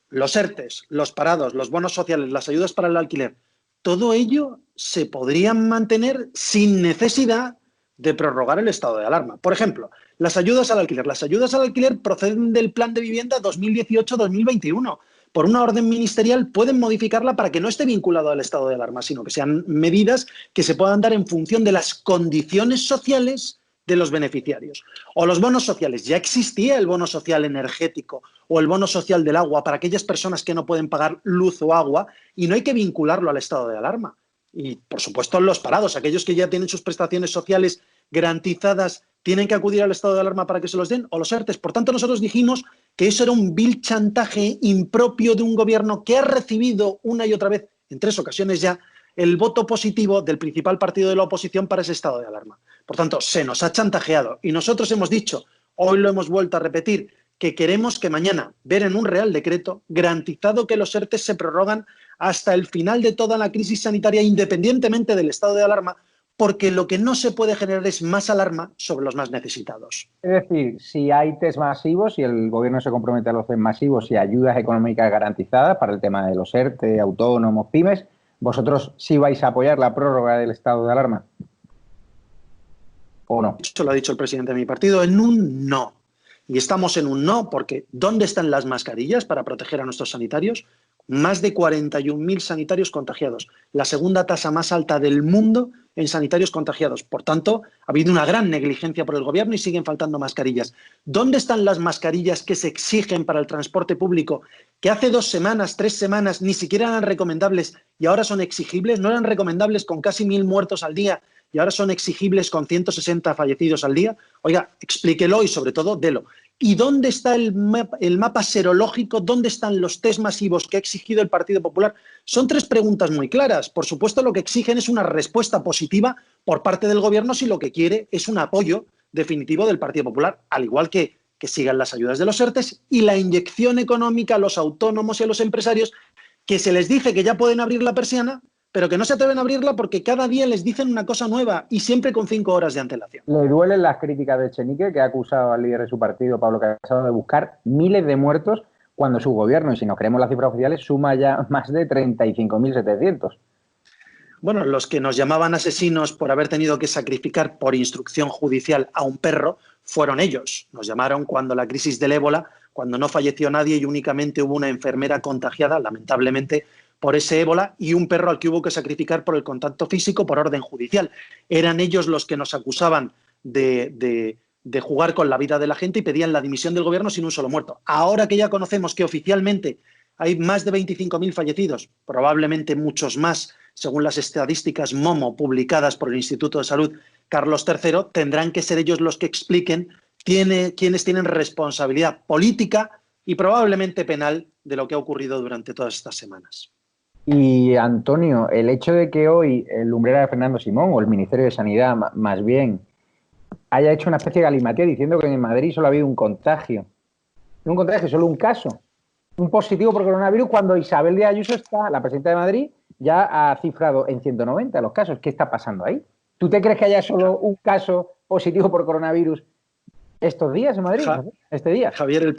los ERTES, los parados, los bonos sociales, las ayudas para el alquiler, todo ello se podrían mantener sin necesidad de prorrogar el estado de alarma. Por ejemplo, las ayudas al alquiler. Las ayudas al alquiler proceden del Plan de Vivienda 2018-2021. Por una orden ministerial pueden modificarla para que no esté vinculado al estado de alarma, sino que sean medidas que se puedan dar en función de las condiciones sociales de los beneficiarios. O los bonos sociales. Ya existía el bono social energético o el bono social del agua para aquellas personas que no pueden pagar luz o agua y no hay que vincularlo al estado de alarma. Y, por supuesto, los parados, aquellos que ya tienen sus prestaciones sociales garantizadas, tienen que acudir al estado de alarma para que se los den, o los ERTES. Por tanto, nosotros dijimos que eso era un vil chantaje impropio de un gobierno que ha recibido una y otra vez, en 3 ocasiones ya, el voto positivo del principal partido de la oposición para ese estado de alarma. Por tanto, se nos ha chantajeado y nosotros hemos dicho, hoy lo hemos vuelto a repetir, que queremos que mañana ver en un Real Decreto garantizado que los ERTES se prorrogan hasta el final de toda la crisis sanitaria, independientemente del estado de alarma, porque lo que no se puede generar es más alarma sobre los más necesitados. Es decir, si hay test masivos, si el gobierno se compromete a los test masivos y ayudas económicas garantizadas para el tema de los ERTE, autónomos, pymes, ¿vosotros sí vais a apoyar la prórroga del estado de alarma? ¿O no? Eso lo ha dicho el presidente de mi partido, en un no. Y estamos en un no porque ¿dónde están las mascarillas para proteger a nuestros sanitarios? Más de 41.000 sanitarios contagiados, la segunda tasa más alta del mundo en sanitarios contagiados. Por tanto, ha habido una gran negligencia por el gobierno y siguen faltando mascarillas. ¿Dónde están las mascarillas que se exigen para el transporte público, que hace 2 semanas, 3 semanas ni siquiera eran recomendables y ahora son exigibles? No eran recomendables con casi 1.000 muertos al día y ahora son exigibles con 160 fallecidos al día. Oiga, explíquelo y sobre todo, delo. ¿Y dónde está el mapa serológico? ¿Dónde están los test masivos que ha exigido el Partido Popular? Son 3 preguntas muy claras. Por supuesto, lo que exigen es una respuesta positiva por parte del Gobierno si lo que quiere es un apoyo definitivo del Partido Popular, al igual que sigan las ayudas de los ERTEs y la inyección económica a los autónomos y a los empresarios, que se les dice que ya pueden abrir la persiana, pero que no se atreven a abrirla porque cada día les dicen una cosa nueva y siempre con 5 horas de antelación. Le duelen las críticas de Echenique, que ha acusado al líder de su partido, Pablo Casado, de buscar miles de muertos cuando su gobierno, y si nos creemos las cifras oficiales, suma ya más de 35.700. Bueno, los que nos llamaban asesinos por haber tenido que sacrificar por instrucción judicial a un perro fueron ellos. Nos llamaron cuando la crisis del ébola, cuando no falleció nadie y únicamente hubo una enfermera contagiada, lamentablemente, por ese ébola y un perro al que hubo que sacrificar por el contacto físico por orden judicial. Eran ellos los que nos acusaban de jugar con la vida de la gente y pedían la dimisión del gobierno sin un solo muerto. Ahora que ya conocemos que oficialmente hay más de 25.000 fallecidos, probablemente muchos más, según las estadísticas MOMO publicadas por el Instituto de Salud Carlos III, tendrán que ser ellos los que expliquen quiénes tienen responsabilidad política y probablemente penal de lo que ha ocurrido durante todas estas semanas. Y Antonio, el hecho de que hoy el lumbrera de Fernando Simón o el Ministerio de Sanidad, más bien, haya hecho una especie de galimatía diciendo que en Madrid solo ha habido un contagio, solo un caso, un positivo por coronavirus, cuando Isabel Díaz Ayuso la presidenta de Madrid, ya ha cifrado en 190 los casos. ¿Qué está pasando ahí? ¿Tú te crees que haya solo un caso positivo por coronavirus estos días en Madrid? Este día. Javier, el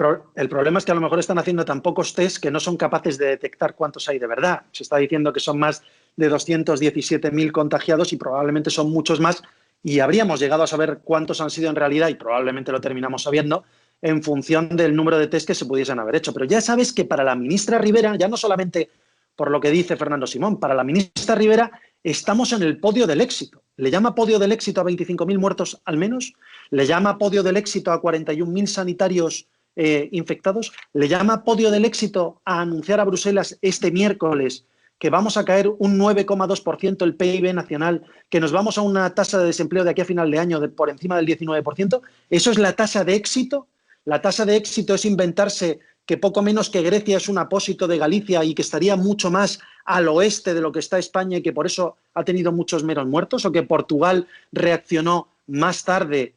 problema es que a lo mejor están haciendo tan pocos test que no son capaces de detectar cuántos hay de verdad. Se está diciendo que son más de 217.000 contagiados y probablemente son muchos más, y habríamos llegado a saber cuántos han sido en realidad, y probablemente lo terminamos sabiendo, en función del número de test que se pudiesen haber hecho. Pero ya sabes que para la ministra Rivera, ya no solamente por lo que dice Fernando Simón, para la ministra Rivera estamos en el podio del éxito. ¿Le llama podio del éxito a 25.000 muertos al menos? ¿Le llama podio del éxito a 41.000 sanitarios infectados? ¿Le llama podio del éxito a anunciar a Bruselas este miércoles que vamos a caer un 9,2% el PIB nacional, que nos vamos a una tasa de desempleo de aquí a final de año por encima del 19%? ¿Eso es la tasa de éxito? La tasa de éxito es inventarse que poco menos que Grecia es un apósito de Galicia y que estaría mucho más al oeste de lo que está España y que por eso ha tenido muchos menos muertos, o que Portugal reaccionó más tarde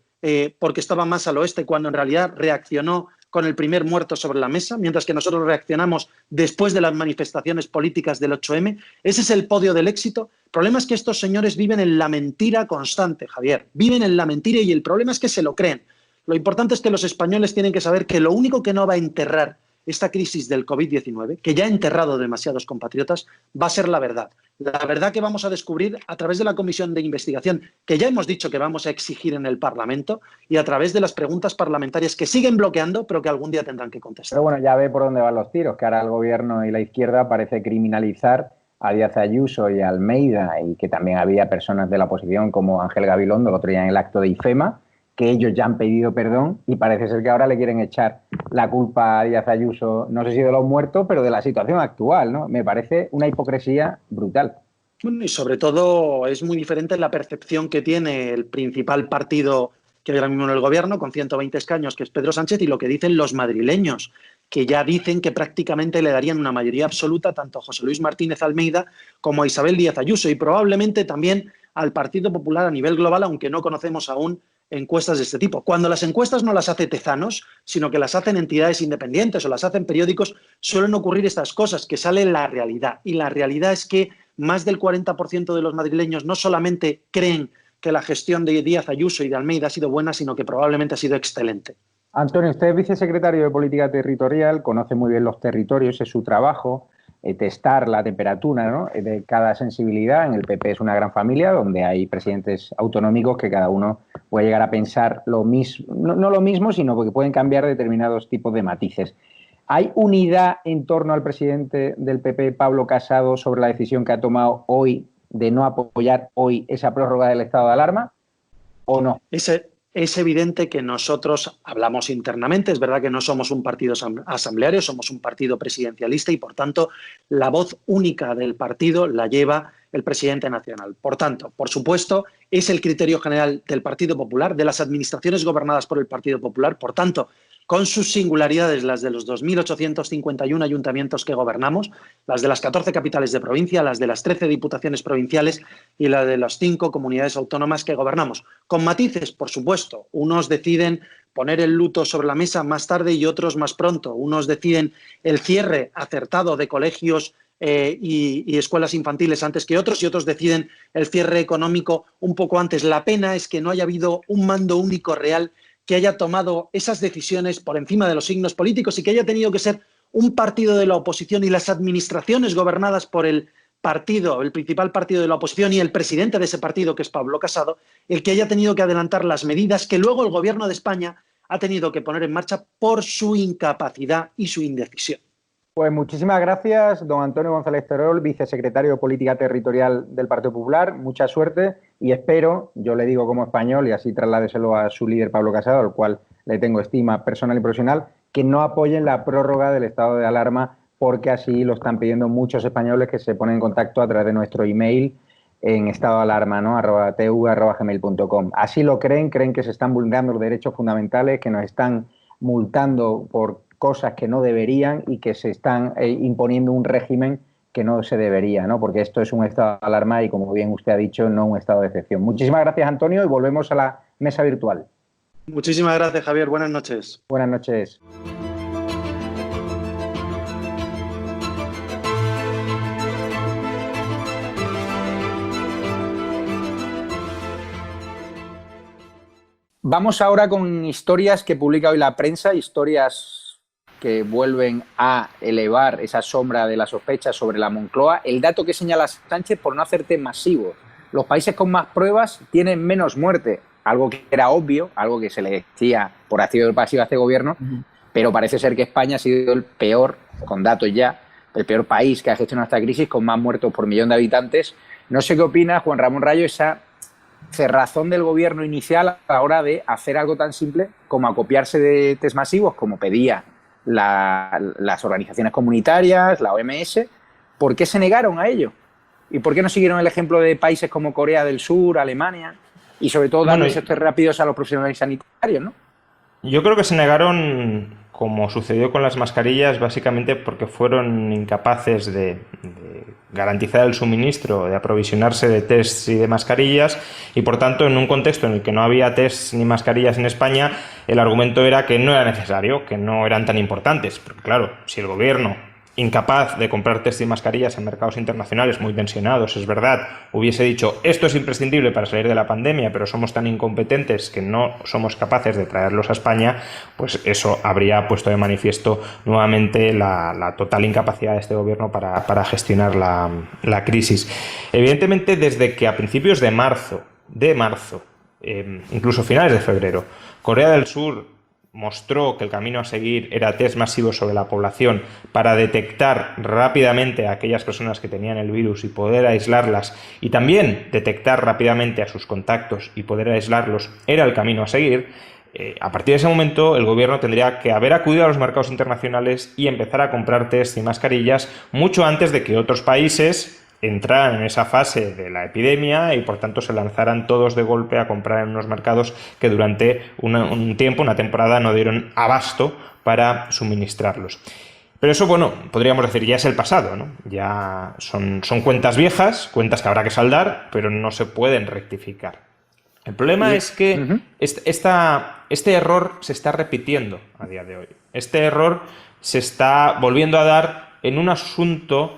porque estaba más al oeste cuando en realidad reaccionó con el primer muerto sobre la mesa, mientras que nosotros reaccionamos después de las manifestaciones políticas del 8M. ¿Ese es el podio del éxito? El problema es que estos señores viven en la mentira constante, Javier. Viven en la mentira y el problema es que se lo creen. Lo importante es que los españoles tienen que saber que lo único que no va a enterrar esta crisis del COVID-19, que ya ha enterrado demasiados compatriotas, va a ser la verdad. La verdad que vamos a descubrir a través de la comisión de investigación, que ya hemos dicho que vamos a exigir en el Parlamento, y a través de las preguntas parlamentarias que siguen bloqueando, pero que algún día tendrán que contestar. Pero bueno, ya ve por dónde van los tiros, que ahora el gobierno y la izquierda parece criminalizar a Díaz Ayuso y a Almeida, y que también había personas de la oposición como Ángel Gabilondo el otro día en el acto de IFEMA, que ellos ya han pedido perdón y parece ser que ahora le quieren echar la culpa a Díaz Ayuso, no sé si de los muertos, pero de la situación actual, ¿no? Me parece una hipocresía brutal. Bueno, y sobre todo es muy diferente la percepción que tiene el principal partido que hay ahora mismo en el gobierno, con 120 escaños, que es Pedro Sánchez, y lo que dicen los madrileños, que ya dicen que prácticamente le darían una mayoría absoluta tanto a José Luis Martínez Almeida como a Isabel Díaz Ayuso, y probablemente también al Partido Popular a nivel global, aunque no conocemos aún encuestas de este tipo. Cuando las encuestas no las hace Tezanos, sino que las hacen entidades independientes o las hacen periódicos, suelen ocurrir estas cosas, que sale la realidad. Y la realidad es que más del 40% de los madrileños no solamente creen que la gestión de Díaz Ayuso y de Almeida ha sido buena, sino que probablemente ha sido excelente. Antonio, usted es vicesecretario de Política Territorial, conoce muy bien los territorios, es su trabajo, testar la temperatura, ¿no?, de cada sensibilidad. En el PP es una gran familia donde hay presidentes autonómicos que cada uno puede llegar a pensar lo mismo, no lo mismo, sino porque pueden cambiar determinados tipos de matices. ¿Hay unidad en torno al presidente del PP, Pablo Casado, sobre la decisión que ha tomado hoy de no apoyar hoy esa prórroga del estado de alarma o no? Es evidente que nosotros hablamos internamente, es verdad que no somos un partido asambleario, somos un partido presidencialista y, por tanto, la voz única del partido la lleva el presidente nacional. Por tanto, por supuesto, es el criterio general del Partido Popular, de las administraciones gobernadas por el Partido Popular. Por tanto, con sus singularidades, las de los 2.851 ayuntamientos que gobernamos, las de las 14 capitales de provincia, las de las 13 diputaciones provinciales y la de las 5 comunidades autónomas que gobernamos. Con matices, por supuesto. Unos deciden poner el luto sobre la mesa más tarde y otros más pronto. Unos deciden el cierre acertado de colegios y escuelas infantiles antes que otros, y otros deciden el cierre económico un poco antes. La pena es que no haya habido un mando único real que haya tomado esas decisiones por encima de los signos políticos y que haya tenido que ser un partido de la oposición y las administraciones gobernadas por el partido, el principal partido de la oposición y el presidente de ese partido, que es Pablo Casado, el que haya tenido que adelantar las medidas que luego el Gobierno de España ha tenido que poner en marcha por su incapacidad y su indecisión. Pues muchísimas gracias, don Antonio González Terol, vicesecretario de Política Territorial del Partido Popular. Mucha suerte y espero, yo le digo como español y así trasládeselo a su líder Pablo Casado, al cual le tengo estima personal y profesional, que no apoyen la prórroga del estado de alarma, porque así lo están pidiendo muchos españoles que se ponen en contacto a través de nuestro email en estadoalarma, ¿no? @tv@gmail.com. Así lo creen que se están vulnerando los derechos fundamentales, que nos están multando por cosas que no deberían y que se están imponiendo un régimen que no se debería, ¿no? Porque esto es un estado de alarma y, como bien usted ha dicho, no un estado de excepción. Muchísimas gracias, Antonio, y volvemos a la mesa virtual. Muchísimas gracias, Javier. Buenas noches. Buenas noches. Vamos ahora con historias que publica hoy la prensa, historias que vuelven a elevar esa sombra de la sospecha sobre la Moncloa. El dato que señala Sánchez por no hacer test masivos. Los países con más pruebas tienen menos muerte, algo que era obvio, algo que se le decía por activo y pasivo a este gobierno, pero parece ser que España ha sido el peor, con datos ya, el peor país que ha gestionado esta crisis con más muertos por millón de habitantes. No sé qué opina Juan Ramón Rayo, esa cerrazón del gobierno inicial a la hora de hacer algo tan simple como acopiarse de test masivos, como pedía las organizaciones comunitarias, la OMS. ¿Por qué se negaron a ello? ¿Y por qué no siguieron el ejemplo de países como Corea del Sur, Alemania? Y sobre todo darle esos test rápidos a los profesionales sanitarios, ¿no? Yo creo que se negaron, como sucedió con las mascarillas, básicamente porque fueron incapaces de garantizar el suministro, de aprovisionarse de tests y de mascarillas, y por tanto, en un contexto en el que no había tests ni mascarillas en España, el argumento era que no era necesario, que no eran tan importantes. Porque claro, si el gobierno, incapaz de comprar test y mascarillas en mercados internacionales muy tensionados, es verdad, hubiese dicho esto es imprescindible para salir de la pandemia, pero somos tan incompetentes que no somos capaces de traerlos a España, pues eso habría puesto de manifiesto nuevamente la total incapacidad de este gobierno para gestionar la crisis. Evidentemente, desde que a principios de marzo, incluso finales de febrero, Corea del Sur mostró que el camino a seguir era test masivos sobre la población para detectar rápidamente a aquellas personas que tenían el virus y poder aislarlas, y también detectar rápidamente a sus contactos y poder aislarlos, era el camino a seguir. A partir de ese momento, el gobierno tendría que haber acudido a los mercados internacionales y empezar a comprar test y mascarillas mucho antes de que otros países entraran en esa fase de la epidemia y por tanto se lanzaran todos de golpe a comprar en unos mercados que durante un tiempo, una temporada, no dieron abasto para suministrarlos. Pero eso, bueno, podríamos decir, ya es el pasado, ¿no? Ya son cuentas viejas, cuentas que habrá que saldar, pero no se pueden rectificar. El problema es que este error se está repitiendo a día de hoy. Este error se está volviendo a dar en un asunto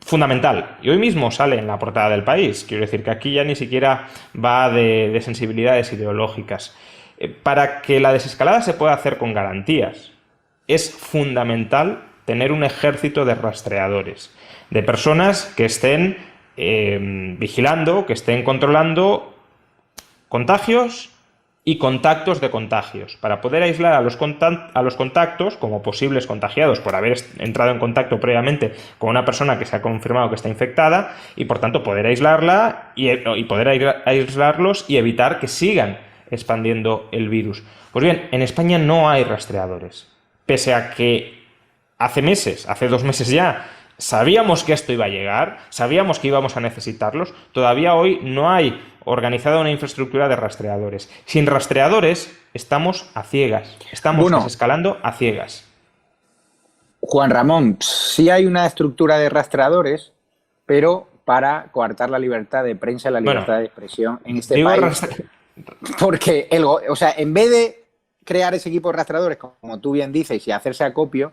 fundamental, y hoy mismo sale en la portada del País. Quiero decir que aquí ya ni siquiera va de sensibilidades ideológicas. Para que la desescalada se pueda hacer con garantías, es fundamental tener un ejército de rastreadores, de personas que estén vigilando, que estén controlando contagios y contactos de contagios, para poder aislar a los contactos como posibles contagiados por haber entrado en contacto previamente con una persona que se ha confirmado que está infectada, y por tanto poder aislarla y poder aislarlos y evitar que sigan expandiendo el virus. Pues bien, en España no hay rastreadores, pese a que hace 2 meses ya, sabíamos que esto iba a llegar, sabíamos que íbamos a necesitarlos. Todavía hoy no hay organizada una infraestructura de rastreadores. Sin rastreadores estamos a ciegas, estamos desescalando a ciegas. Juan Ramón, sí hay una estructura de rastreadores, pero para coartar la libertad de prensa y la libertad de expresión en este país. Porque, en vez de crear ese equipo de rastreadores, como tú bien dices, y hacerse acopio,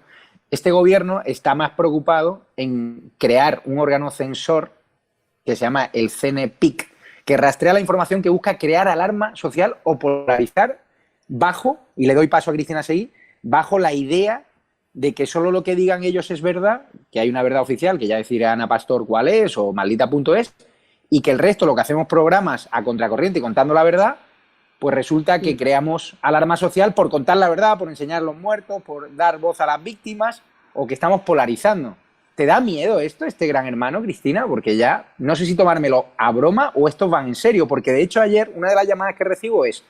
este gobierno está más preocupado en crear un órgano censor que se llama el CNPIC, que rastrea la información que busca crear alarma social o polarizar bajo, y le doy paso a Cristina Seguí, bajo la idea de que solo lo que digan ellos es verdad, que hay una verdad oficial, que ya decirá Ana Pastor cuál es, o maldita.es, y que el resto, lo que hacemos programas a contracorriente y contando la verdad, pues resulta que creamos alarma social por contar la verdad, por enseñar a los muertos, por dar voz a las víctimas, o que estamos polarizando. ¿Te da miedo esto, este Gran Hermano, Cristina? Porque ya no sé si tomármelo a broma o estos van en serio, porque de hecho ayer una de las llamadas que recibo es: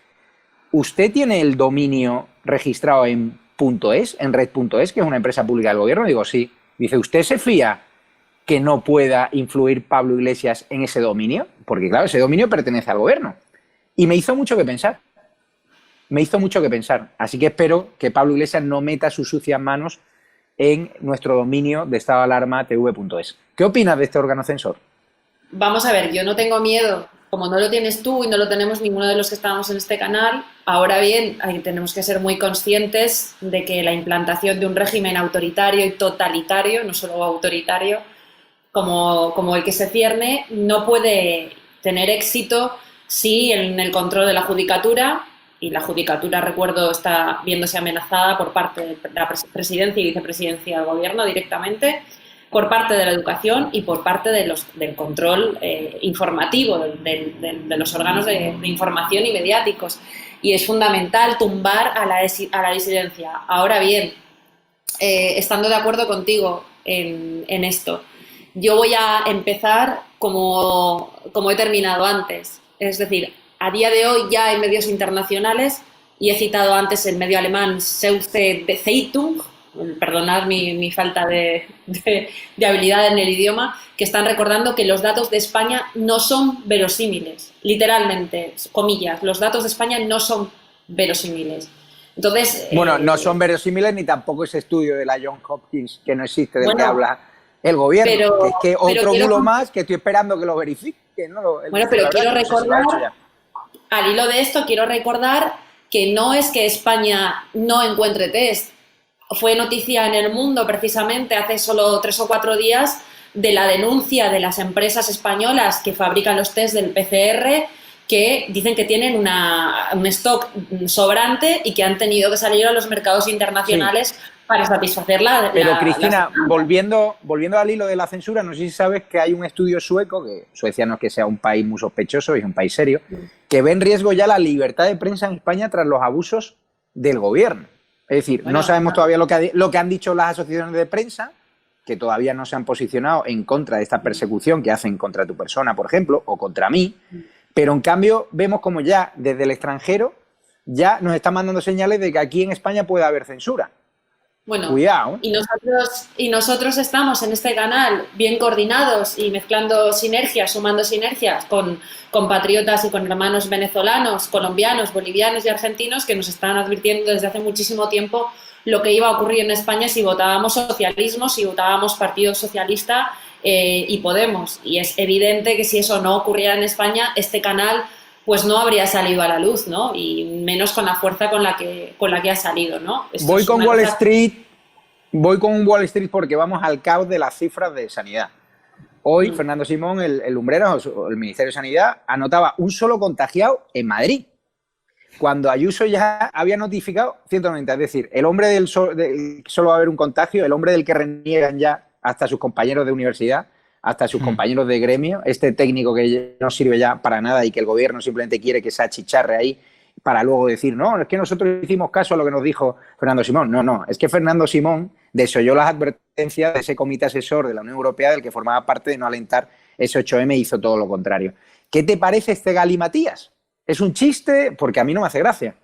¿usted tiene el dominio registrado en .es, en red.es, que es una empresa pública del gobierno? Digo, sí. Dice, ¿usted se fía que no pueda influir Pablo Iglesias en ese dominio? Porque claro, ese dominio pertenece al gobierno. Y me hizo mucho que pensar. Así que espero que Pablo Iglesias no meta sus sucias manos en nuestro dominio de estado de alarma tv.es. ¿Qué opinas de este órgano censor? Vamos a ver, yo no tengo miedo, como no lo tienes tú y no lo tenemos ninguno de los que estamos en este canal. Ahora bien, tenemos que ser muy conscientes de que la implantación de un régimen autoritario y totalitario, no solo autoritario, como el que se cierne, no puede tener éxito si en el control de la judicatura, y la judicatura, recuerdo, está viéndose amenazada por parte de la presidencia y vicepresidencia del gobierno directamente, por parte de la educación y por parte del control informativo de los órganos de información y mediáticos. Y es fundamental tumbar a la disidencia. Ahora bien, estando de acuerdo contigo en esto, yo voy a empezar como he terminado antes. Es decir, a día de hoy ya hay medios internacionales, y he citado antes el medio alemán Süddeutsche Zeitung, perdonad mi falta de habilidad en el idioma, que están recordando que los datos de España no son verosímiles. Literalmente, comillas, los datos de España no son verosímiles. Entonces, bueno, no son verosímiles ni tampoco ese estudio de la Johns Hopkins, que no existe, del que habla el gobierno. Pero, es que otro bulo más que estoy esperando que lo verifique. ¿No? Pero quiero recordar, al hilo de esto, quiero recordar que no es que España no encuentre test. Fue noticia en El Mundo, precisamente, hace solo 3 o 4 días, de la denuncia de las empresas españolas que fabrican los test del PCR, que dicen que tienen un stock sobrante y que han tenido que salir a los mercados internacionales para satisfacer Pero Cristina, volviendo al hilo de la censura, no sé si sabes que hay un estudio sueco, que Suecia no es que sea un país muy sospechoso, es un país serio, que ve en riesgo ya la libertad de prensa en España tras los abusos del gobierno. Es decir, no sabemos todavía lo que han dicho las asociaciones de prensa, que todavía no se han posicionado en contra de esta persecución que hacen contra tu persona, por ejemplo, o contra mí, pero en cambio vemos como ya desde el extranjero ya nos están mandando señales de que aquí en España puede haber censura. Bueno, cuidado. Y nosotros estamos en este canal bien coordinados y mezclando sinergias, sumando sinergias con compatriotas y con hermanos venezolanos, colombianos, bolivianos y argentinos que nos están advirtiendo desde hace muchísimo tiempo lo que iba a ocurrir en España si votábamos socialismo, si votábamos Partido Socialista y Podemos. Y es evidente que si eso no ocurriera en España, este canal pues no habría salido a la luz, ¿no? Y menos con la fuerza con la que ha salido, ¿no? Voy con Wall Street porque vamos al caos de las cifras de sanidad. Hoy Fernando Simón, el lumbrero, el Ministerio de Sanidad, anotaba un solo contagiado en Madrid, cuando Ayuso ya había notificado 190. Es decir, el hombre del solo va a haber un contagio, el hombre del que reniegan ya hasta sus compañeros de universidad, hasta sus compañeros de gremio, este técnico que no sirve ya para nada y que el gobierno simplemente quiere que se achicharre ahí para luego decir, no, es que nosotros hicimos caso a lo que nos dijo Fernando Simón. No, es que Fernando Simón desoyó las advertencias de ese comité asesor de la Unión Europea del que formaba parte de no alentar ese 8M e hizo todo lo contrario. ¿Qué te parece este galimatías? ¿Es un chiste? Porque a mí no me hace gracia.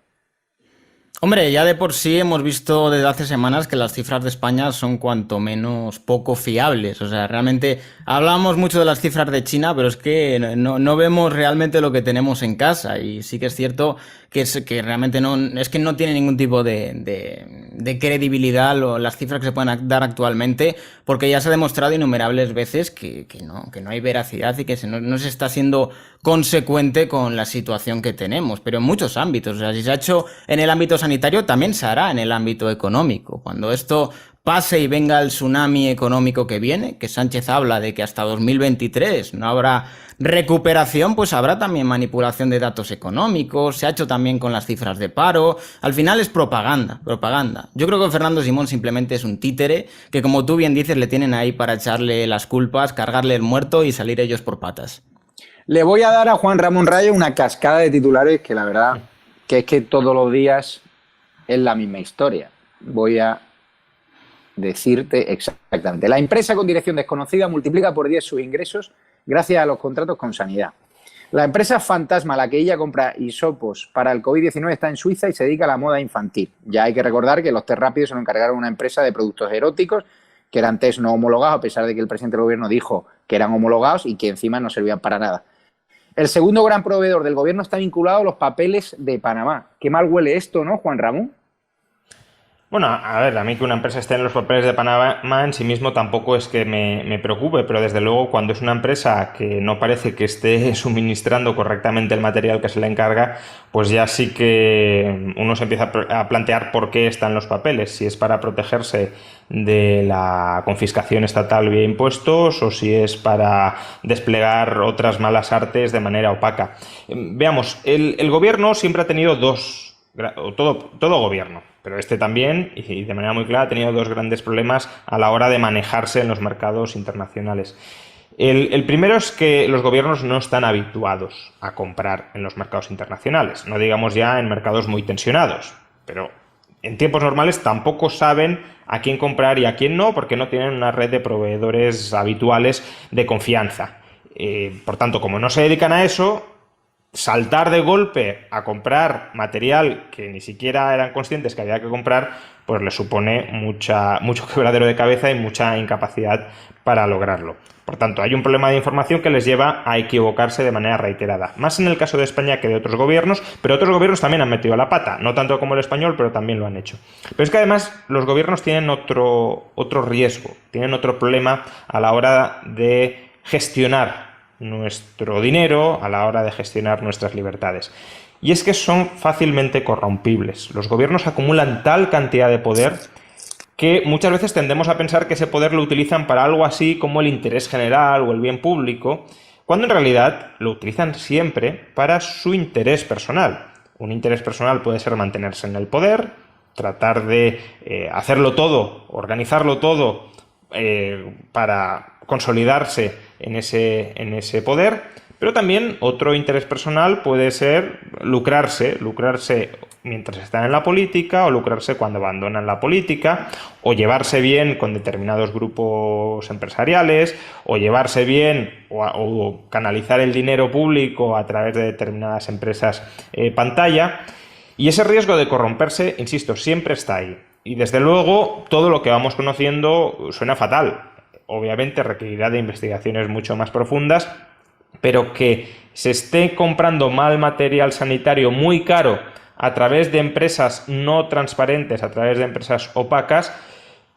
Hombre, ya de por sí hemos visto desde hace semanas que las cifras de España son cuanto menos poco fiables. O sea, realmente hablamos mucho de las cifras de China, pero es que no vemos realmente lo que tenemos en casa. Y sí que es cierto que realmente es que no tiene ningún tipo de credibilidad las cifras que se pueden dar actualmente, porque ya se ha demostrado innumerables veces que no hay veracidad y que no se está siendo consecuente con la situación que tenemos, pero en muchos ámbitos. O sea, si se ha hecho en el ámbito sanitario, también se hará en el ámbito económico. Cuando esto pase y venga el tsunami económico que viene, que Sánchez habla de que hasta 2023 no habrá recuperación, pues habrá también manipulación de datos económicos, se ha hecho también con las cifras de paro. Al final es propaganda. Yo creo que Fernando Simón simplemente es un títere que, como tú bien dices, le tienen ahí para echarle las culpas, cargarle el muerto y salir ellos por patas. Le voy a dar a Juan Ramón Rayo una cascada de titulares que la verdad que es que todos los días es la misma historia. Voy a decirte exactamente. La empresa con dirección desconocida multiplica por 10 sus ingresos gracias a los contratos con sanidad. La empresa fantasma, la que ella compra hisopos para el COVID-19, está en Suiza y se dedica a la moda infantil. Ya hay que recordar que los test rápidos se lo encargaron una empresa de productos eróticos que eran test no homologados, a pesar de que el presidente del gobierno dijo que eran homologados y que encima no servían para nada. El segundo gran proveedor del gobierno está vinculado a los papeles de Panamá. Qué mal huele esto, ¿no, Juan Ramón? Bueno, a ver, a mí que una empresa esté en los papeles de Panamá en sí mismo tampoco es que me preocupe, pero desde luego cuando es una empresa que no parece que esté suministrando correctamente el material que se le encarga, pues ya sí que uno se empieza a plantear por qué está en los papeles, si es para protegerse de la confiscación estatal vía impuestos o si es para desplegar otras malas artes de manera opaca. Veamos, el gobierno siempre ha tenido todo gobierno, pero este también, y de manera muy clara, ha tenido dos grandes problemas a la hora de manejarse en los mercados internacionales. El primero es que los gobiernos no están habituados a comprar en los mercados internacionales, no digamos ya en mercados muy tensionados, pero en tiempos normales tampoco saben a quién comprar y a quién no, porque no tienen una red de proveedores habituales de confianza. Por tanto, como no se dedican a eso, saltar de golpe a comprar material que ni siquiera eran conscientes que había que comprar, pues les supone mucho quebradero de cabeza y mucha incapacidad para lograrlo. Por tanto, hay un problema de información que les lleva a equivocarse de manera reiterada. Más en el caso de España que de otros gobiernos, pero otros gobiernos también han metido la pata. No tanto como el español, pero también lo han hecho. Pero es que además los gobiernos tienen otro riesgo, tienen otro problema a la hora de gestionar nuestro dinero, a la hora de gestionar nuestras libertades. Y es que son fácilmente corrompibles. Los gobiernos acumulan tal cantidad de poder que muchas veces tendemos a pensar que ese poder lo utilizan para algo así como el interés general o el bien público, cuando en realidad lo utilizan siempre para su interés personal. Un interés personal puede ser mantenerse en el poder, tratar de hacerlo todo, organizarlo todo para consolidarse en ese poder, pero también otro interés personal puede ser lucrarse mientras están en la política o lucrarse cuando abandonan la política, o llevarse bien con determinados grupos empresariales, o llevarse bien o canalizar el dinero público a través de determinadas empresas pantalla. Y ese riesgo de corromperse, insisto, siempre está ahí. Y desde luego todo lo que vamos conociendo suena fatal. Obviamente requerirá de investigaciones mucho más profundas, pero que se esté comprando mal material sanitario muy caro a través de empresas no transparentes, a través de empresas opacas,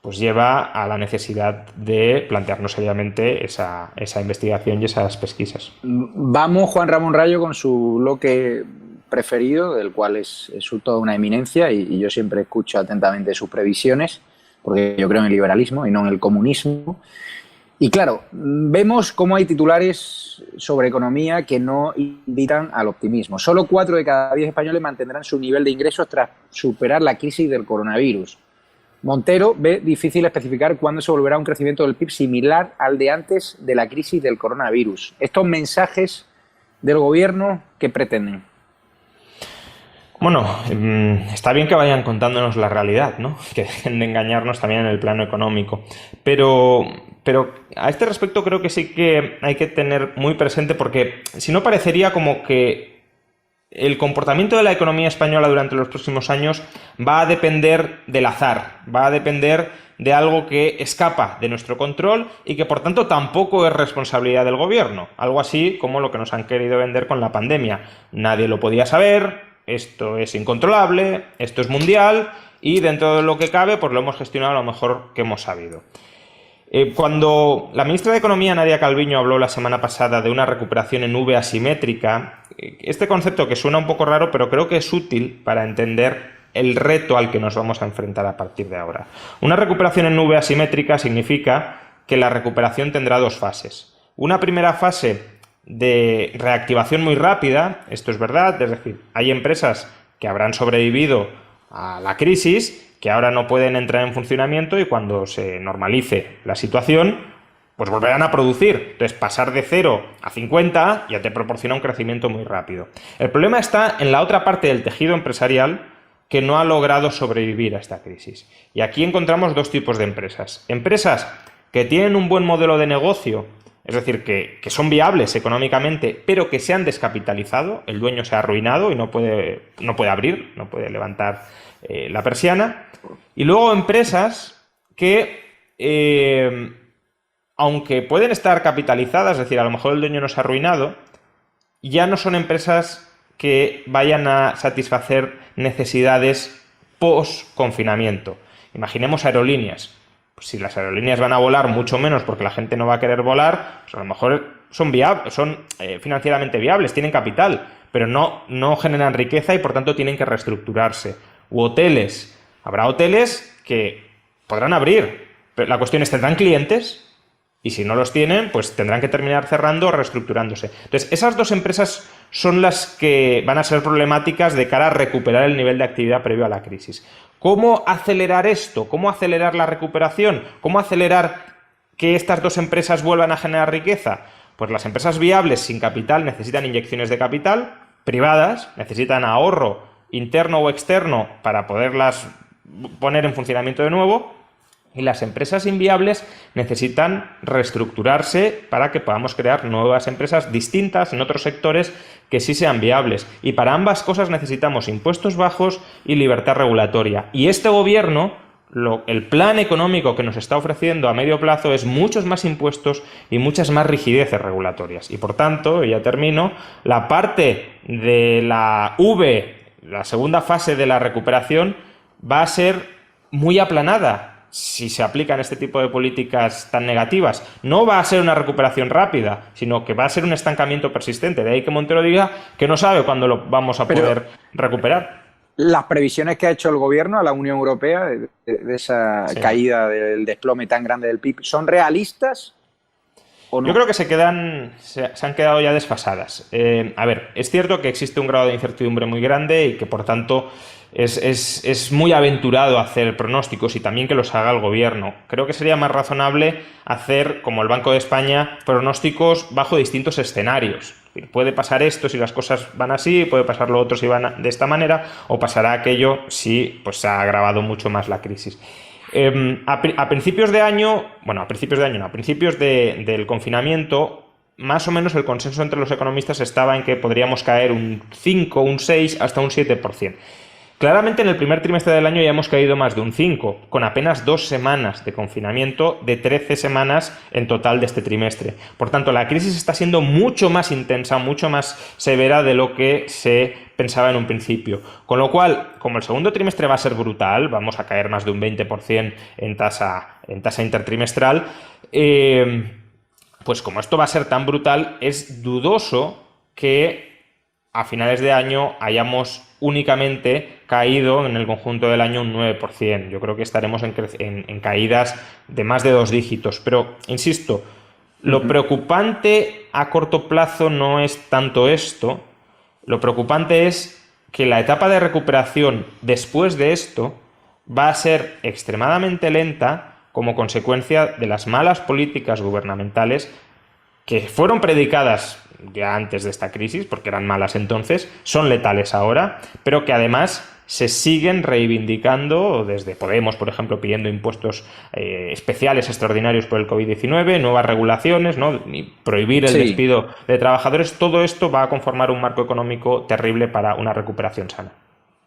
pues lleva a la necesidad de plantearnos seriamente esa investigación y esas pesquisas. Vamos, Juan Ramón Rayo, con su bloque preferido, del cual es toda una eminencia, y yo siempre escucho atentamente sus previsiones, porque yo creo en el liberalismo y no en el comunismo. Y claro, vemos cómo hay titulares sobre economía que no invitan al optimismo. Solo 4 de cada 10 españoles mantendrán su nivel de ingresos tras superar la crisis del coronavirus. Montero ve difícil especificar cuándo se volverá a un crecimiento del PIB similar al de antes de la crisis del coronavirus. Estos mensajes del gobierno, ¿qué pretenden? Bueno, está bien que vayan contándonos la realidad, ¿no? Que dejen de engañarnos también en el plano económico. Pero a este respecto creo que sí que hay que tener muy presente, porque si no parecería como que el comportamiento de la economía española durante los próximos años va a depender del azar, va a depender de algo que escapa de nuestro control y que por tanto tampoco es responsabilidad del gobierno. Algo así como lo que nos han querido vender con la pandemia. Nadie lo podía saber, esto es incontrolable, esto es mundial y dentro de lo que cabe pues lo hemos gestionado lo mejor que hemos sabido. Cuando la ministra de Economía, Nadia Calviño, habló la semana pasada de una recuperación en V asimétrica, este concepto que suena un poco raro, pero creo que es útil para entender el reto al que nos vamos a enfrentar a partir de ahora. Una recuperación en V asimétrica significa que la recuperación tendrá dos fases. Una primera fase de reactivación muy rápida, esto es verdad, es decir, hay empresas que habrán sobrevivido a la crisis, que ahora no pueden entrar en funcionamiento y cuando se normalice la situación, pues volverán a producir. Entonces, pasar de 0 a 50 ya te proporciona un crecimiento muy rápido. El problema está en la otra parte del tejido empresarial que no ha logrado sobrevivir a esta crisis. Y aquí encontramos dos tipos de empresas. Empresas que tienen un buen modelo de negocio, es decir, que son viables económicamente, pero que se han descapitalizado, el dueño se ha arruinado y no puede abrir, no puede levantar la persiana. Y luego empresas que, aunque pueden estar capitalizadas, es decir, a lo mejor el dueño no se ha arruinado, ya no son empresas que vayan a satisfacer necesidades post-confinamiento. Imaginemos aerolíneas. Pues si las aerolíneas van a volar mucho menos porque la gente no va a querer volar, pues a lo mejor son financieramente viables, tienen capital, pero no generan riqueza y por tanto tienen que reestructurarse. U hoteles. Habrá hoteles que podrán abrir, pero la cuestión es, ¿tendrán clientes? Y si no los tienen, pues tendrán que terminar cerrando o reestructurándose. Entonces, esas dos empresas son las que van a ser problemáticas de cara a recuperar el nivel de actividad previo a la crisis. ¿Cómo acelerar esto? ¿Cómo acelerar la recuperación? ¿Cómo acelerar que estas dos empresas vuelvan a generar riqueza? Pues las empresas viables sin capital necesitan inyecciones de capital privadas, necesitan ahorro interno o externo para poderlas poner en funcionamiento de nuevo, y las empresas inviables necesitan reestructurarse para que podamos crear nuevas empresas distintas en otros sectores que sí sean viables. Y para ambas cosas necesitamos impuestos bajos y libertad regulatoria. Y este gobierno, el plan económico que nos está ofreciendo a medio plazo es muchos más impuestos y muchas más rigideces regulatorias. Y por tanto, ya termino, la parte de la la segunda fase de la recuperación va a ser muy aplanada si se aplican este tipo de políticas tan negativas. No va a ser una recuperación rápida, sino que va a ser un estancamiento persistente. De ahí que Montero diga que no sabe cuándo lo vamos a poder recuperar. Las previsiones que ha hecho el gobierno a la Unión Europea de esa caída del desplome tan grande del PIB, ¿son realistas? ¿O no? Yo creo que se han quedado ya desfasadas. A ver, es cierto que existe un grado de incertidumbre muy grande y que por tanto es muy aventurado hacer pronósticos y también que los haga el gobierno. Creo que sería más razonable hacer, como el Banco de España, pronósticos bajo distintos escenarios. Puede pasar esto si las cosas van así, puede pasar lo otro si van de esta manera, o pasará aquello si pues, se ha agravado mucho más la crisis. A principios de año, bueno, a principios del confinamiento, más o menos el consenso entre los economistas estaba en que podríamos caer un 5, un 6, hasta un 7%. Claramente en el primer trimestre del año ya hemos caído más de un 5, con apenas 2 semanas de confinamiento de 13 semanas en total de este trimestre. Por tanto, la crisis está siendo mucho más intensa, mucho más severa de lo que se pensaba en un principio. Con lo cual, como el segundo trimestre va a ser brutal, vamos a caer más de un 20% en tasa intertrimestral, pues como esto va a ser tan brutal, es dudoso que a finales de año hayamos únicamente caído en el conjunto del año un 9%. Yo creo que estaremos en caídas de más de 2 dígitos. Pero, insisto, lo preocupante a corto plazo no es tanto esto. Lo preocupante es que la etapa de recuperación después de esto va a ser extremadamente lenta como consecuencia de las malas políticas gubernamentales que fueron predicadas ya antes de esta crisis, porque eran malas entonces, son letales ahora, pero que además se siguen reivindicando, desde Podemos, por ejemplo, pidiendo impuestos especiales, extraordinarios por el COVID-19, nuevas regulaciones, ¿no? Y prohibir el despido de trabajadores. Todo esto va a conformar un marco económico terrible para una recuperación sana.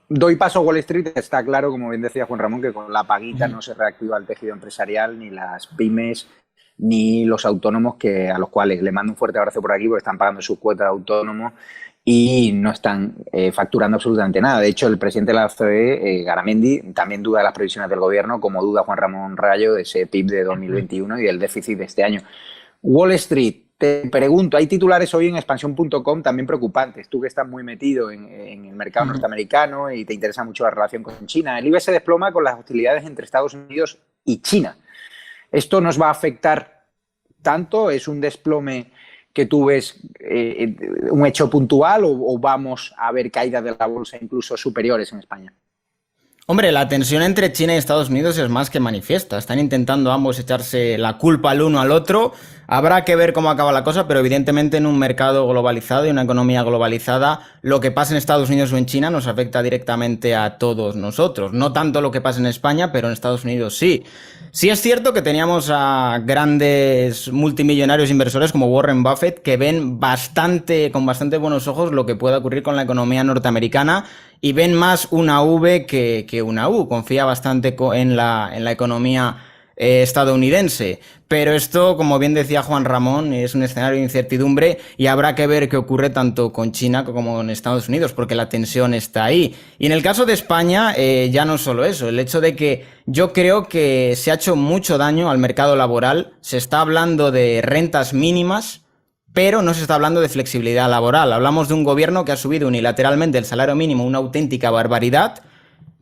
Doy paso a Wall Street. Está claro, como bien decía Juan Ramón, que con la paguita no se reactiva el tejido empresarial, ni las pymes, ni los autónomos, a los cuales le mando un fuerte abrazo por aquí porque están pagando su cuota de autónomo y no están facturando absolutamente nada. De hecho, el presidente de la OCDE, Garamendi, también duda de las previsiones del gobierno, como duda Juan Ramón Rayo de ese PIB de 2021 y del déficit de este año. Wall Street, te pregunto, hay titulares hoy en expansión.com también preocupantes. Tú que estás muy metido en el mercado norteamericano y te interesa mucho la relación con China. El IBEX se desploma con las hostilidades entre Estados Unidos y China. ¿Esto nos va a afectar tanto? ¿Es un desplome que tú ves un hecho puntual o vamos a ver caídas de la bolsa incluso superiores en España? Hombre, la tensión entre China y Estados Unidos es más que manifiesta. Están intentando ambos echarse la culpa al uno al otro. Habrá que ver cómo acaba la cosa, pero evidentemente en un mercado globalizado y una economía globalizada, lo que pasa en Estados Unidos o en China nos afecta directamente a todos nosotros. No tanto lo que pasa en España, pero en Estados Unidos sí. Sí es cierto que teníamos a grandes multimillonarios inversores como Warren Buffett que ven con bastante buenos ojos lo que pueda ocurrir con la economía norteamericana y ven más una V que una U. Confía bastante en la economía estadounidense. Pero esto, como bien decía Juan Ramón, es un escenario de incertidumbre y habrá que ver qué ocurre tanto con China como con Estados Unidos, porque la tensión está ahí. Y en el caso de España, ya no solo eso, el hecho de que yo creo que se ha hecho mucho daño al mercado laboral. Se está hablando de rentas mínimas, pero no se está hablando de flexibilidad laboral. Hablamos de un gobierno que ha subido unilateralmente el salario mínimo, una auténtica barbaridad.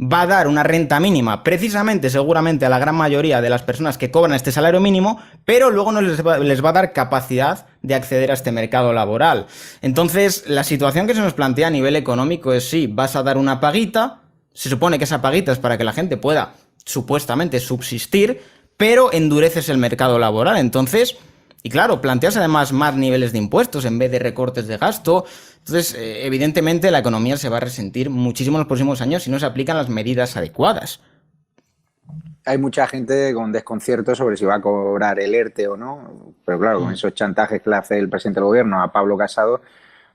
Va a dar una renta mínima precisamente, seguramente, a la gran mayoría de las personas que cobran este salario mínimo, pero luego no les va a dar capacidad de acceder a este mercado laboral. Entonces, la situación que se nos plantea a nivel económico es sí, vas a dar una paguita, se supone que esa paguita es para que la gente pueda, supuestamente, subsistir, pero endureces el mercado laboral. Entonces, y claro, planteas además más niveles de impuestos en vez de recortes de gasto. Entonces, evidentemente, la economía se va a resentir muchísimo en los próximos años si no se aplican las medidas adecuadas. Hay mucha gente con desconcierto sobre si va a cobrar el ERTE o no, pero claro, con esos chantajes que le hace el presidente del gobierno a Pablo Casado,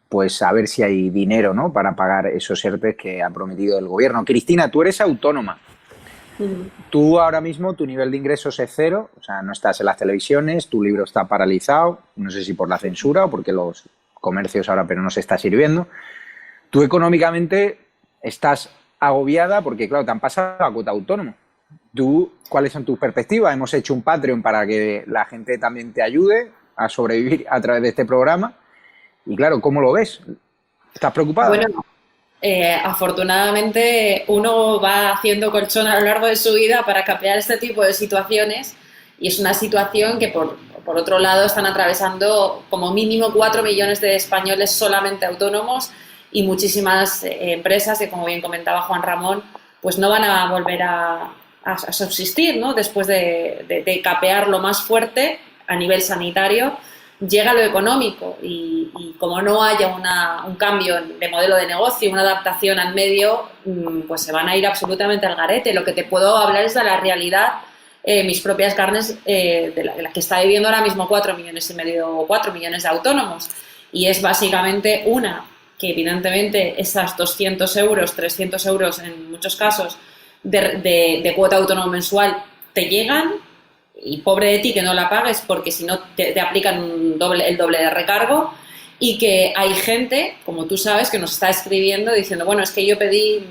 pues a ver si hay dinero, ¿no?, para pagar esos ERTEs que ha prometido el gobierno. Cristina, tú eres autónoma. Tú ahora mismo, tu nivel de ingresos es cero, o sea, no estás en las televisiones, tu libro está paralizado, no sé si por la censura o porque los comercios ahora pero no se está sirviendo. Tú económicamente estás agobiada porque, claro, te han pasado la cuota autónoma. ¿Tú, cuáles son tus perspectivas? Hemos hecho un Patreon para que la gente también te ayude a sobrevivir a través de este programa. Y claro, ¿cómo lo ves? ¿Estás preocupada? Bueno, afortunadamente uno va haciendo colchón a lo largo de su vida para capear este tipo de situaciones y es una situación que por otro lado están atravesando como mínimo 4 millones de españoles solamente autónomos y muchísimas empresas que, como bien comentaba Juan Ramón, pues no van a volver a subsistir, ¿no? Después de capear lo más fuerte a nivel sanitario, llega lo económico y como no haya un cambio de modelo de negocio, una adaptación al medio, pues se van a ir absolutamente al garete. Lo que te puedo hablar es de la realidad, mis propias carnes, de la que está viviendo ahora mismo 4 millones y medio o 4 millones de autónomos. Y es básicamente que evidentemente esas 200 euros, 300 euros en muchos casos de cuota autónoma mensual te llegan. Y pobre de ti que no la pagues porque si no te aplican el doble de recargo y que hay gente, como tú sabes, que nos está escribiendo diciendo, bueno, es que yo pedí,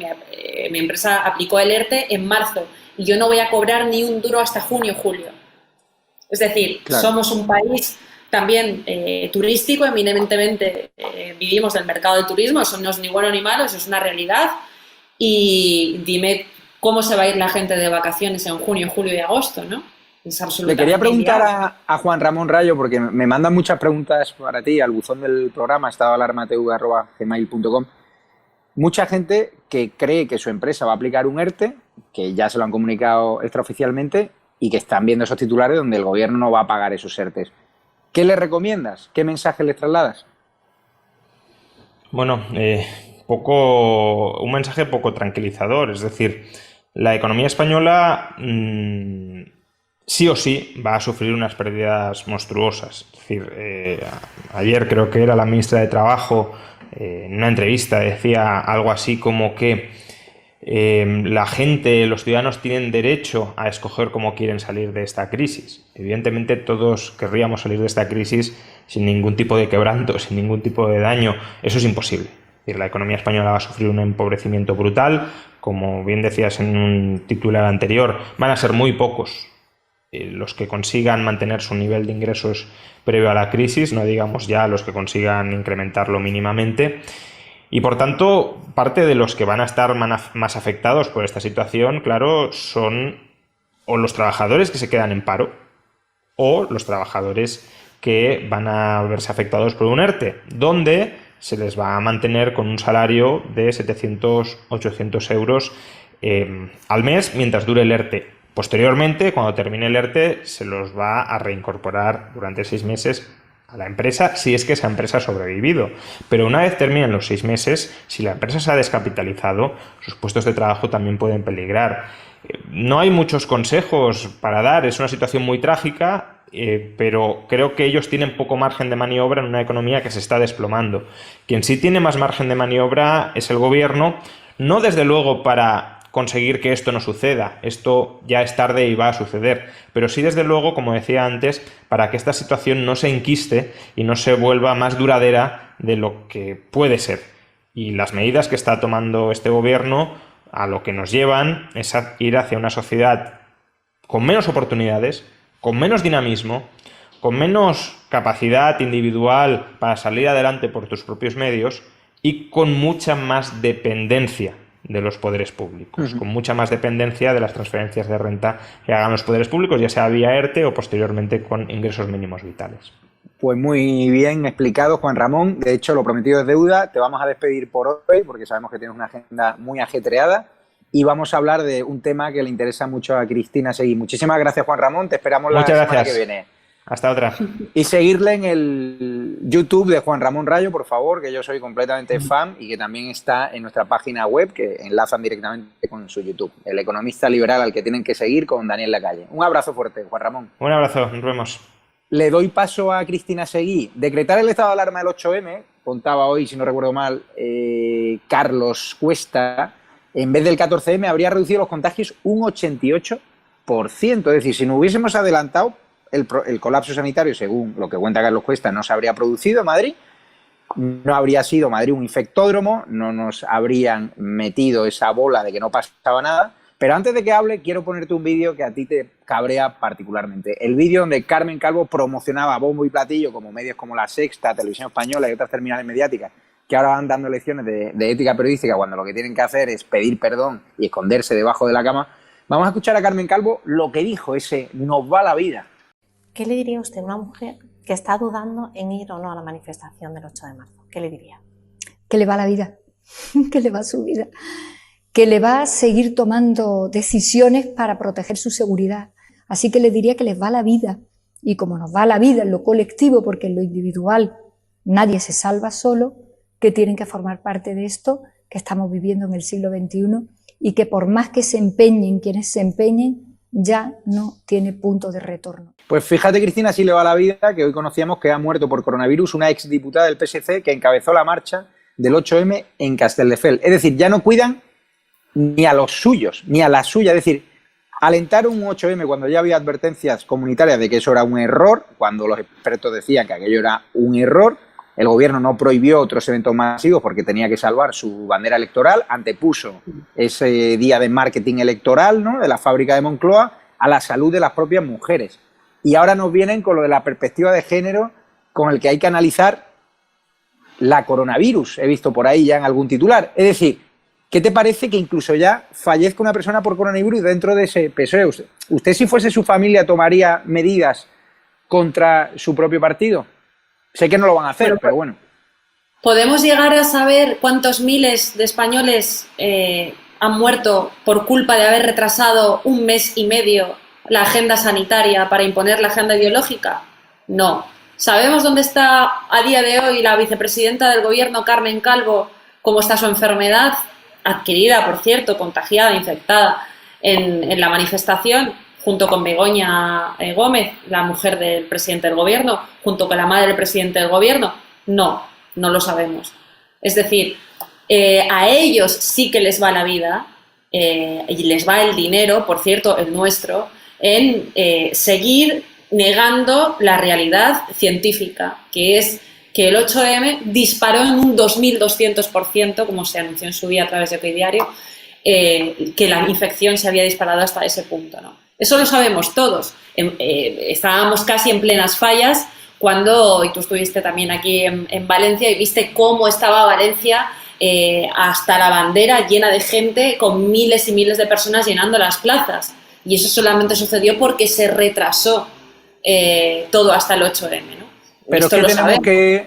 mi empresa aplicó el ERTE en marzo y yo no voy a cobrar ni un duro hasta junio o julio. Es decir, claro, somos un país también turístico, eminentemente vivimos del mercado del turismo, eso no es ni bueno ni malo, eso es una realidad. Y dime cómo se va a ir la gente de vacaciones en junio, julio y agosto, ¿no? Le quería preguntar a Juan Ramón Rayo, porque me mandan muchas preguntas para ti al buzón del programa, estadoalarmatv@gmail.com. Mucha gente que cree que su empresa va a aplicar un ERTE, que ya se lo han comunicado extraoficialmente, y que están viendo esos titulares donde el gobierno no va a pagar esos ERTEs. ¿Qué les recomiendas? ¿Qué mensaje les trasladas? Bueno, un mensaje poco tranquilizador. Es decir, la economía española sí o sí va a sufrir unas pérdidas monstruosas. Es decir, ayer creo que era la ministra de Trabajo, en una entrevista decía algo así como que la gente, los ciudadanos tienen derecho a escoger cómo quieren salir de esta crisis. Evidentemente todos querríamos salir de esta crisis sin ningún tipo de quebranto, sin ningún tipo de daño. Eso es imposible. Es decir, la economía española va a sufrir un empobrecimiento brutal. Como bien decías en un titular anterior, van a ser muy pocos los que consigan mantener su nivel de ingresos previo a la crisis, no digamos ya los que consigan incrementarlo mínimamente. Y por tanto, parte de los que van a estar más afectados por esta situación, claro, son o los trabajadores que se quedan en paro o los trabajadores que van a verse afectados por un ERTE, donde se les va a mantener con un salario de 700, 800 euros al mes mientras dure el ERTE. Posteriormente, cuando termine el ERTE, se los va a reincorporar durante 6 meses a la empresa, si es que esa empresa ha sobrevivido. Pero una vez terminen los 6 meses, si la empresa se ha descapitalizado, sus puestos de trabajo también pueden peligrar. No hay muchos consejos para dar, es una situación muy trágica, pero creo que ellos tienen poco margen de maniobra en una economía que se está desplomando. Quien sí tiene más margen de maniobra es el gobierno, no desde luego para conseguir que esto no suceda, esto ya es tarde y va a suceder, pero sí desde luego, como decía antes, para que esta situación no se enquiste y no se vuelva más duradera de lo que puede ser. Y las medidas que está tomando este gobierno a lo que nos llevan es a ir hacia una sociedad con menos oportunidades, con menos dinamismo, con menos capacidad individual para salir adelante por tus propios medios y con mucha más dependencia de los poderes públicos, con mucha más dependencia de las transferencias de renta que hagan los poderes públicos, ya sea vía ERTE o posteriormente con ingresos mínimos vitales. Pues muy bien explicado, Juan Ramón. De hecho, lo prometido es deuda. Te vamos a despedir por hoy porque sabemos que tienes una agenda muy ajetreada y vamos a hablar de un tema que le interesa mucho a Cristina Seguí. Muchísimas gracias, Juan Ramón. Te esperamos la semana que viene. Hasta otra. Y seguirle en el YouTube de Juan Ramón Rayo, por favor, que yo soy completamente fan y que también está en nuestra página web, que enlazan directamente con su YouTube. El economista liberal al que tienen que seguir con Daniel Lacalle. Un abrazo fuerte, Juan Ramón. Un abrazo, nos vemos. Le doy paso a Cristina Seguí. Decretar el estado de alarma del 8M, contaba hoy, si no recuerdo mal, Carlos Cuesta, en vez del 14M habría reducido los contagios un 88%. Es decir, si no hubiésemos adelantado, el colapso sanitario, según lo que cuenta Carlos Cuesta, no se habría producido en Madrid, no habría sido Madrid un infectódromo, no nos habrían metido esa bola de que no pasaba nada. Pero antes de que hable, quiero ponerte un vídeo que a ti te cabrea particularmente. El vídeo donde Carmen Calvo promocionaba a bombo y platillo, como medios como La Sexta, Televisión Española y otras terminales mediáticas, que ahora van dando lecciones de ética periodística cuando lo que tienen que hacer es pedir perdón y esconderse debajo de la cama. Vamos a escuchar a Carmen Calvo lo que dijo ese "nos va la vida". ¿Qué le diría usted a una mujer que está dudando en ir o no a la manifestación del 8 de marzo? ¿Qué le diría? Que le va la vida, que le va su vida, que le va a seguir tomando decisiones para proteger su seguridad. Así que le diría que les va la vida. Y como nos va la vida en lo colectivo, porque en lo individual nadie se salva solo, que tienen que formar parte de esto que estamos viviendo en el siglo XXI y que por más que se empeñen quienes se empeñen, ya no tiene punto de retorno. Pues fíjate, Cristina, si le va la vida, que hoy conocíamos que ha muerto por coronavirus una exdiputada del PSC que encabezó la marcha del 8M en Castelldefels. Es decir, ya no cuidan ni a los suyos, ni a la suya. Es decir, alentar un 8M cuando ya había advertencias comunitarias de que eso era un error, cuando los expertos decían que aquello era un error, el gobierno no prohibió otros eventos masivos porque tenía que salvar su bandera electoral, antepuso ese día de marketing electoral, ¿no?, de la fábrica de Moncloa a la salud de las propias mujeres. Y ahora nos vienen con lo de la perspectiva de género con el que hay que analizar la coronavirus. He visto por ahí ya en algún titular. Es decir, ¿qué te parece que incluso ya fallezca una persona por coronavirus dentro de ese PSOE? ¿Usted si fuese su familia tomaría medidas contra su propio partido? Sé que no lo van a hacer, pero bueno. ¿Podemos llegar a saber cuántos miles de españoles han muerto por culpa de haber retrasado 1 mes y medio la agenda sanitaria para imponer la agenda ideológica? No. ¿Sabemos dónde está a día de hoy la vicepresidenta del gobierno, Carmen Calvo, cómo está su enfermedad, adquirida, por cierto, contagiada, infectada en la manifestación, junto con Begoña Gómez, la mujer del presidente del gobierno, junto con la madre del presidente del gobierno. No lo sabemos. Es decir, a ellos sí que les va la vida y les va el dinero, por cierto, el nuestro, en seguir negando la realidad científica, que es que el 8M disparó en un 2200%, como se anunció en su día a través de OK Diario, que la infección se había disparado hasta ese punto, ¿no? Eso lo sabemos todos. Estábamos casi en plenas fallas cuando, y tú estuviste también aquí en Valencia y viste cómo estaba Valencia hasta la bandera llena de gente, con miles y miles de personas llenando las plazas. Y eso solamente sucedió porque se retrasó todo hasta el 8M, ¿no? Pero que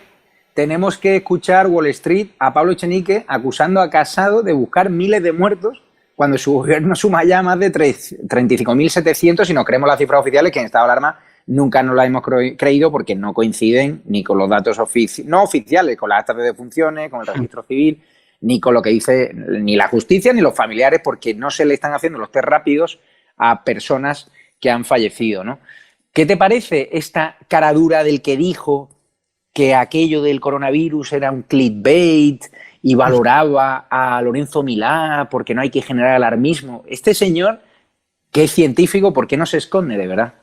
tenemos que escuchar Wall Street a Pablo Echenique acusando a Casado de buscar miles de muertos cuando su gobierno suma ya más de 35.700, si no creemos las cifras oficiales, que en estado de alarma nunca nos las hemos creído porque no coinciden ni con los datos no oficiales, con las actas de defunciones, con el registro civil, ni con lo que dice ni la justicia ni los familiares, porque no se le están haciendo los test rápidos a personas que han fallecido, ¿no? ¿Qué te parece esta cara dura del que dijo que aquello del coronavirus era un clickbait y valoraba a Lorenzo Milá porque no hay que generar alarmismo? Este señor, que es científico, ¿por qué no se esconde, de verdad?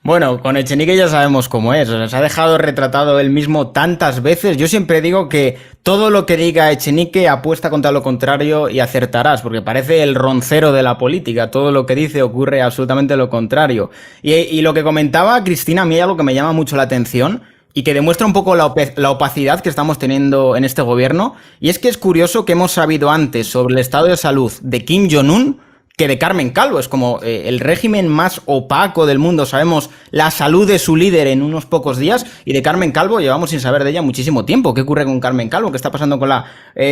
Bueno, con Echenique ya sabemos cómo es, o sea, se ha dejado retratado él mismo tantas veces. Yo siempre digo que todo lo que diga Echenique apuesta contra lo contrario y acertarás, porque parece el roncero de la política, todo lo que dice ocurre absolutamente lo contrario. Y lo que comentaba Cristina, a mí hay algo que me llama mucho la atención y que demuestra un poco la opacidad que estamos teniendo en este gobierno, y es que es curioso que hemos sabido antes sobre el estado de salud de Kim Jong-un que de Carmen Calvo. Es como el régimen más opaco del mundo. Sabemos la salud de su líder en unos pocos días, y de Carmen Calvo llevamos sin saber de ella muchísimo tiempo. ¿Qué ocurre con Carmen Calvo? ¿Qué está pasando con la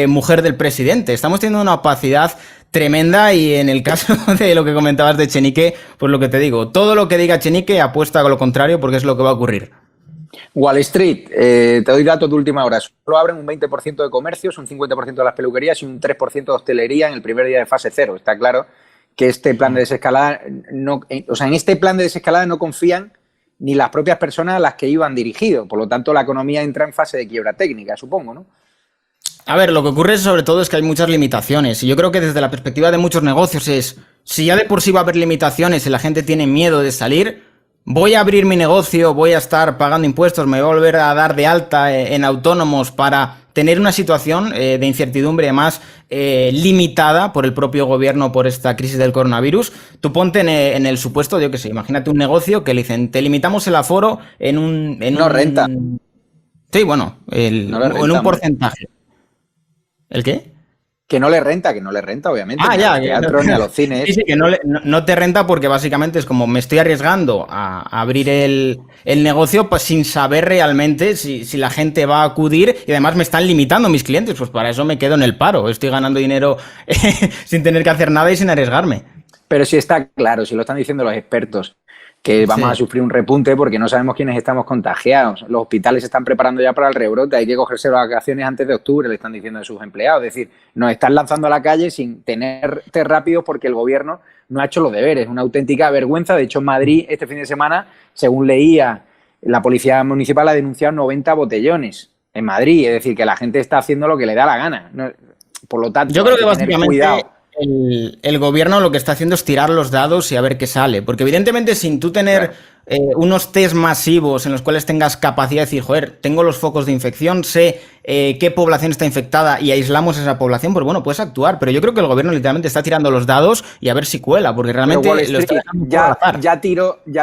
mujer del presidente? Estamos teniendo una opacidad tremenda, y en el caso de lo que comentabas de Echenique, pues lo que te digo, todo lo que diga Echenique apuesta con lo contrario, porque es lo que va a ocurrir. Wall Street, te doy datos de última hora. Solo abren un 20% de comercios, un 50% de las peluquerías y un 3% de hostelería en el primer día de fase cero. Está claro que este plan de desescalada, en este plan de desescalada no confían ni las propias personas a las que iban dirigido. Por lo tanto, la economía entra en fase de quiebra técnica, supongo, ¿no? A ver, lo que ocurre sobre todo es que hay muchas limitaciones, y yo creo que desde la perspectiva de muchos negocios es, si ya de por sí va a haber limitaciones y la gente tiene miedo de salir, voy a abrir mi negocio, voy a estar pagando impuestos, me voy a volver a dar de alta en autónomos para tener una situación de incertidumbre más limitada por el propio gobierno por esta crisis del coronavirus. Tú ponte en el supuesto, yo qué sé, imagínate un negocio que le dicen, te limitamos el aforo en un... renta. Sí, bueno, en un porcentaje. ¿El qué? Que no le renta, obviamente. Ah, ya. Ni al teatro, ni a los cines. Sí, que no te renta, porque básicamente es como me estoy arriesgando a abrir el negocio, pues sin saber realmente si la gente va a acudir, y además me están limitando mis clientes, pues para eso me quedo en el paro. Estoy ganando dinero sin tener que hacer nada y sin arriesgarme. Pero sí está claro, si lo están diciendo los expertos, que vamos a sufrir un repunte porque no sabemos quiénes estamos contagiados. Los hospitales se están preparando ya para el rebrote, hay que cogerse las vacaciones antes de octubre, le están diciendo a sus empleados. Es decir, nos están lanzando a la calle sin tener test rápidos porque el gobierno no ha hecho los deberes. Una auténtica vergüenza. De hecho, en Madrid, este fin de semana, según leía, la policía municipal ha denunciado 90 botellones en Madrid. Es decir, que la gente está haciendo lo que le da la gana. Por lo tanto, yo creo que básicamente cuidado. El gobierno lo que está haciendo es tirar los dados y a ver qué sale. Porque evidentemente sin tú tener unos test masivos en los cuales tengas capacidad de decir, joder, tengo los focos de infección, sé qué población está infectada y aislamos a esa población, pues bueno, puedes actuar. Pero yo creo que el gobierno literalmente está tirando los dados y a ver si cuela, porque realmente lo está dejando al azar. Ya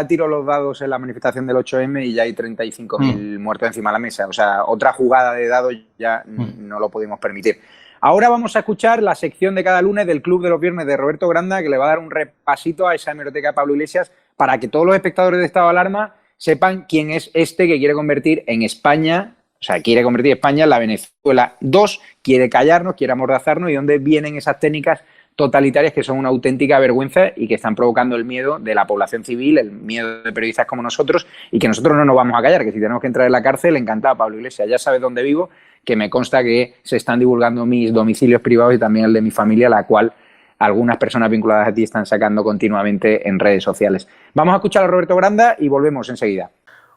tiro los dados en la manifestación del 8M y ya hay 35.000 muertos encima de la mesa. O sea, otra jugada de dados ya no lo podemos permitir. Ahora vamos a escuchar la sección de cada lunes del Club de los Viernes de Roberto Granda, que le va a dar un repasito a esa hemeroteca de Pablo Iglesias para que todos los espectadores de estado de alarma sepan quién es este que quiere convertir en España, o sea, quiere convertir España en la Venezuela 2, quiere callarnos, quiere amordazarnos, y dónde vienen esas técnicas totalitarias que son una auténtica vergüenza y que están provocando el miedo de la población civil, el miedo de periodistas como nosotros, y que nosotros no nos vamos a callar, que si tenemos que entrar en la cárcel, encantado, Pablo Iglesias, ya sabes dónde vivo, que me consta que se están divulgando mis domicilios privados y también el de mi familia, la cual algunas personas vinculadas a ti están sacando continuamente en redes sociales. Vamos a escuchar a Roberto Granda y volvemos enseguida.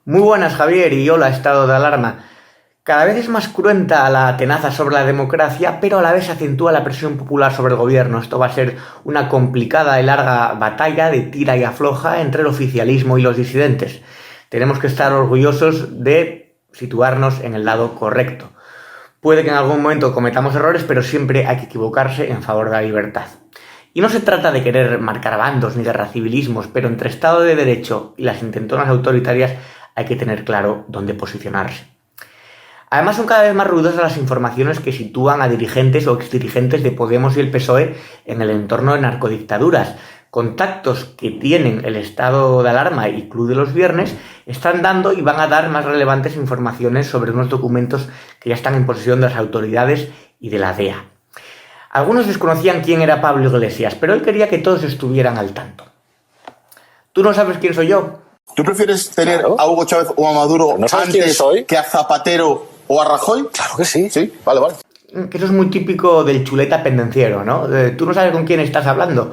Muy buenas, Javier, y hola, estado de alarma. Cada vez es más cruenta la tenaza sobre la democracia, pero a la vez se acentúa la presión popular sobre el gobierno. Esto va a ser una complicada y larga batalla de tira y afloja entre el oficialismo y los disidentes. Tenemos que estar orgullosos de situarnos en el lado correcto. Puede que en algún momento cometamos errores, pero siempre hay que equivocarse en favor de la libertad. Y no se trata de querer marcar bandos ni guerra civilismos, pero entre Estado de Derecho y las intentonas autoritarias hay que tener claro dónde posicionarse. Además, son cada vez más ruidosas las informaciones que sitúan a dirigentes o exdirigentes de Podemos y el PSOE en el entorno de narcodictaduras. Contactos que tienen el estado de alarma y Club de los Viernes están dando y van a dar más relevantes informaciones sobre unos documentos que ya están en posesión de las autoridades y de la DEA. Algunos desconocían quién era Pablo Iglesias, pero él quería que todos estuvieran al tanto. ¿Tú no sabes quién soy yo? ¿Tú prefieres tener a Hugo Chávez o a Maduro antes que a Zapatero o a Rajoy? Claro que sí. Sí, vale. Que eso es muy típico del chuleta pendenciero, ¿no? Tú no sabes con quién estás hablando.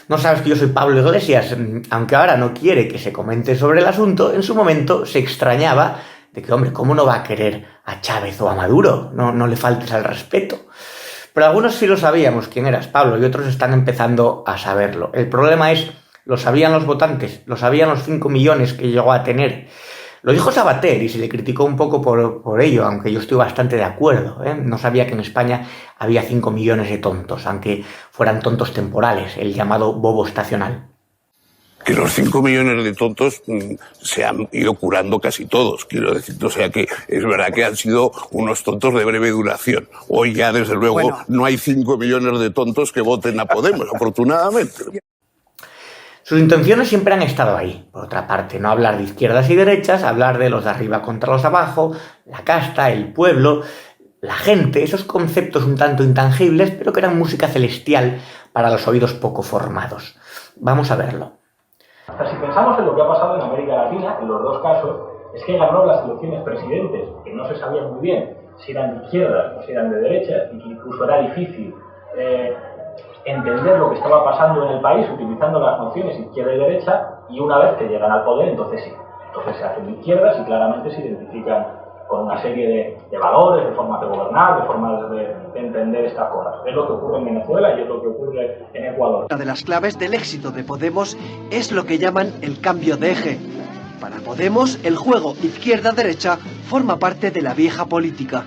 No sabes que yo soy Pablo Iglesias. Aunque ahora no quiere que se comente sobre el asunto, en su momento se extrañaba de que, hombre, ¿cómo no va a querer a Chávez o a Maduro? No le faltes al respeto. Pero algunos sí lo sabíamos quién eras, Pablo, y otros están empezando a saberlo. El problema es, lo sabían los votantes, lo sabían los 5 millones que llegó a tener. Lo dijo Sabater y se le criticó un poco por ello, aunque yo estoy bastante de acuerdo, ¿eh? No sabía que en España había 5 millones de tontos, aunque fueran tontos temporales, el llamado bobo estacional. Que los 5 millones de tontos se han ido curando casi todos, quiero decir. O sea que es verdad que han sido unos tontos de breve duración. Hoy ya, desde luego, no hay 5 millones de tontos que voten a Podemos, afortunadamente. Sus intenciones siempre han estado ahí. Por otra parte, no hablar de izquierdas y derechas, hablar de los de arriba contra los de abajo, la casta, el pueblo, la gente, esos conceptos un tanto intangibles, pero que eran música celestial para los oídos poco formados. Vamos a verlo. Si pensamos en lo que ha pasado en América Latina, en los dos casos, es que ganó las elecciones presidentes, que no se sabía muy bien si eran de izquierda o si eran de derecha, y que incluso era difícil entender lo que estaba pasando en el país utilizando las nociones izquierda y derecha, y una vez que llegan al poder, entonces sí. Entonces se hacen de izquierdas y claramente se identifican con una serie de valores, de formas de gobernar, de formas de entender estas cosas. Es lo que ocurre en Venezuela y es lo que ocurre en Ecuador. Una de las claves del éxito de Podemos es lo que llaman el cambio de eje. Para Podemos, el juego izquierda-derecha forma parte de la vieja política.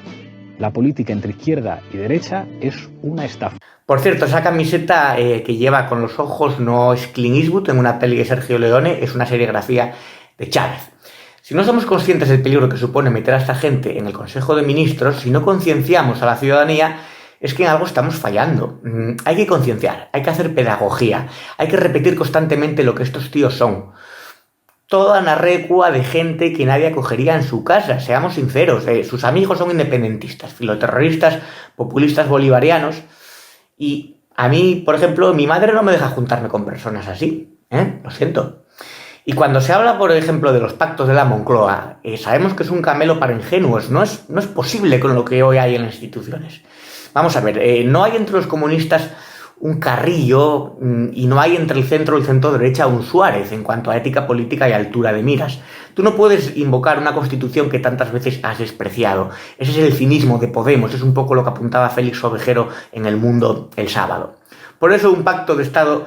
La política entre izquierda y derecha es una estafa. Por cierto, esa camiseta que lleva con los ojos no es Clint Eastwood en una peli de Sergio Leone, es una serigrafía de Chávez. Si no somos conscientes del peligro que supone meter a esta gente en el Consejo de Ministros, si no concienciamos a la ciudadanía, es que en algo estamos fallando. Hay que concienciar, hay que hacer pedagogía, hay que repetir constantemente lo que estos tíos son. Toda una recua de gente que nadie acogería en su casa, seamos sinceros. Sus amigos son independentistas, filoterroristas, populistas bolivarianos. Y a mí, por ejemplo, mi madre no me deja juntarme con personas así. Lo siento. Y cuando se habla, por ejemplo, de los pactos de la Moncloa, sabemos que es un camelo para ingenuos. No es posible con lo que hoy hay en las instituciones. Vamos a ver, no hay entre los comunistas un Carrillo y no hay entre el centro y el centro derecha un Suárez en cuanto a ética política y altura de miras. Tú no puedes invocar una constitución que tantas veces has despreciado. Ese es el cinismo de Podemos, es un poco lo que apuntaba Félix Ovejero en El Mundo el sábado. Por eso un pacto de Estado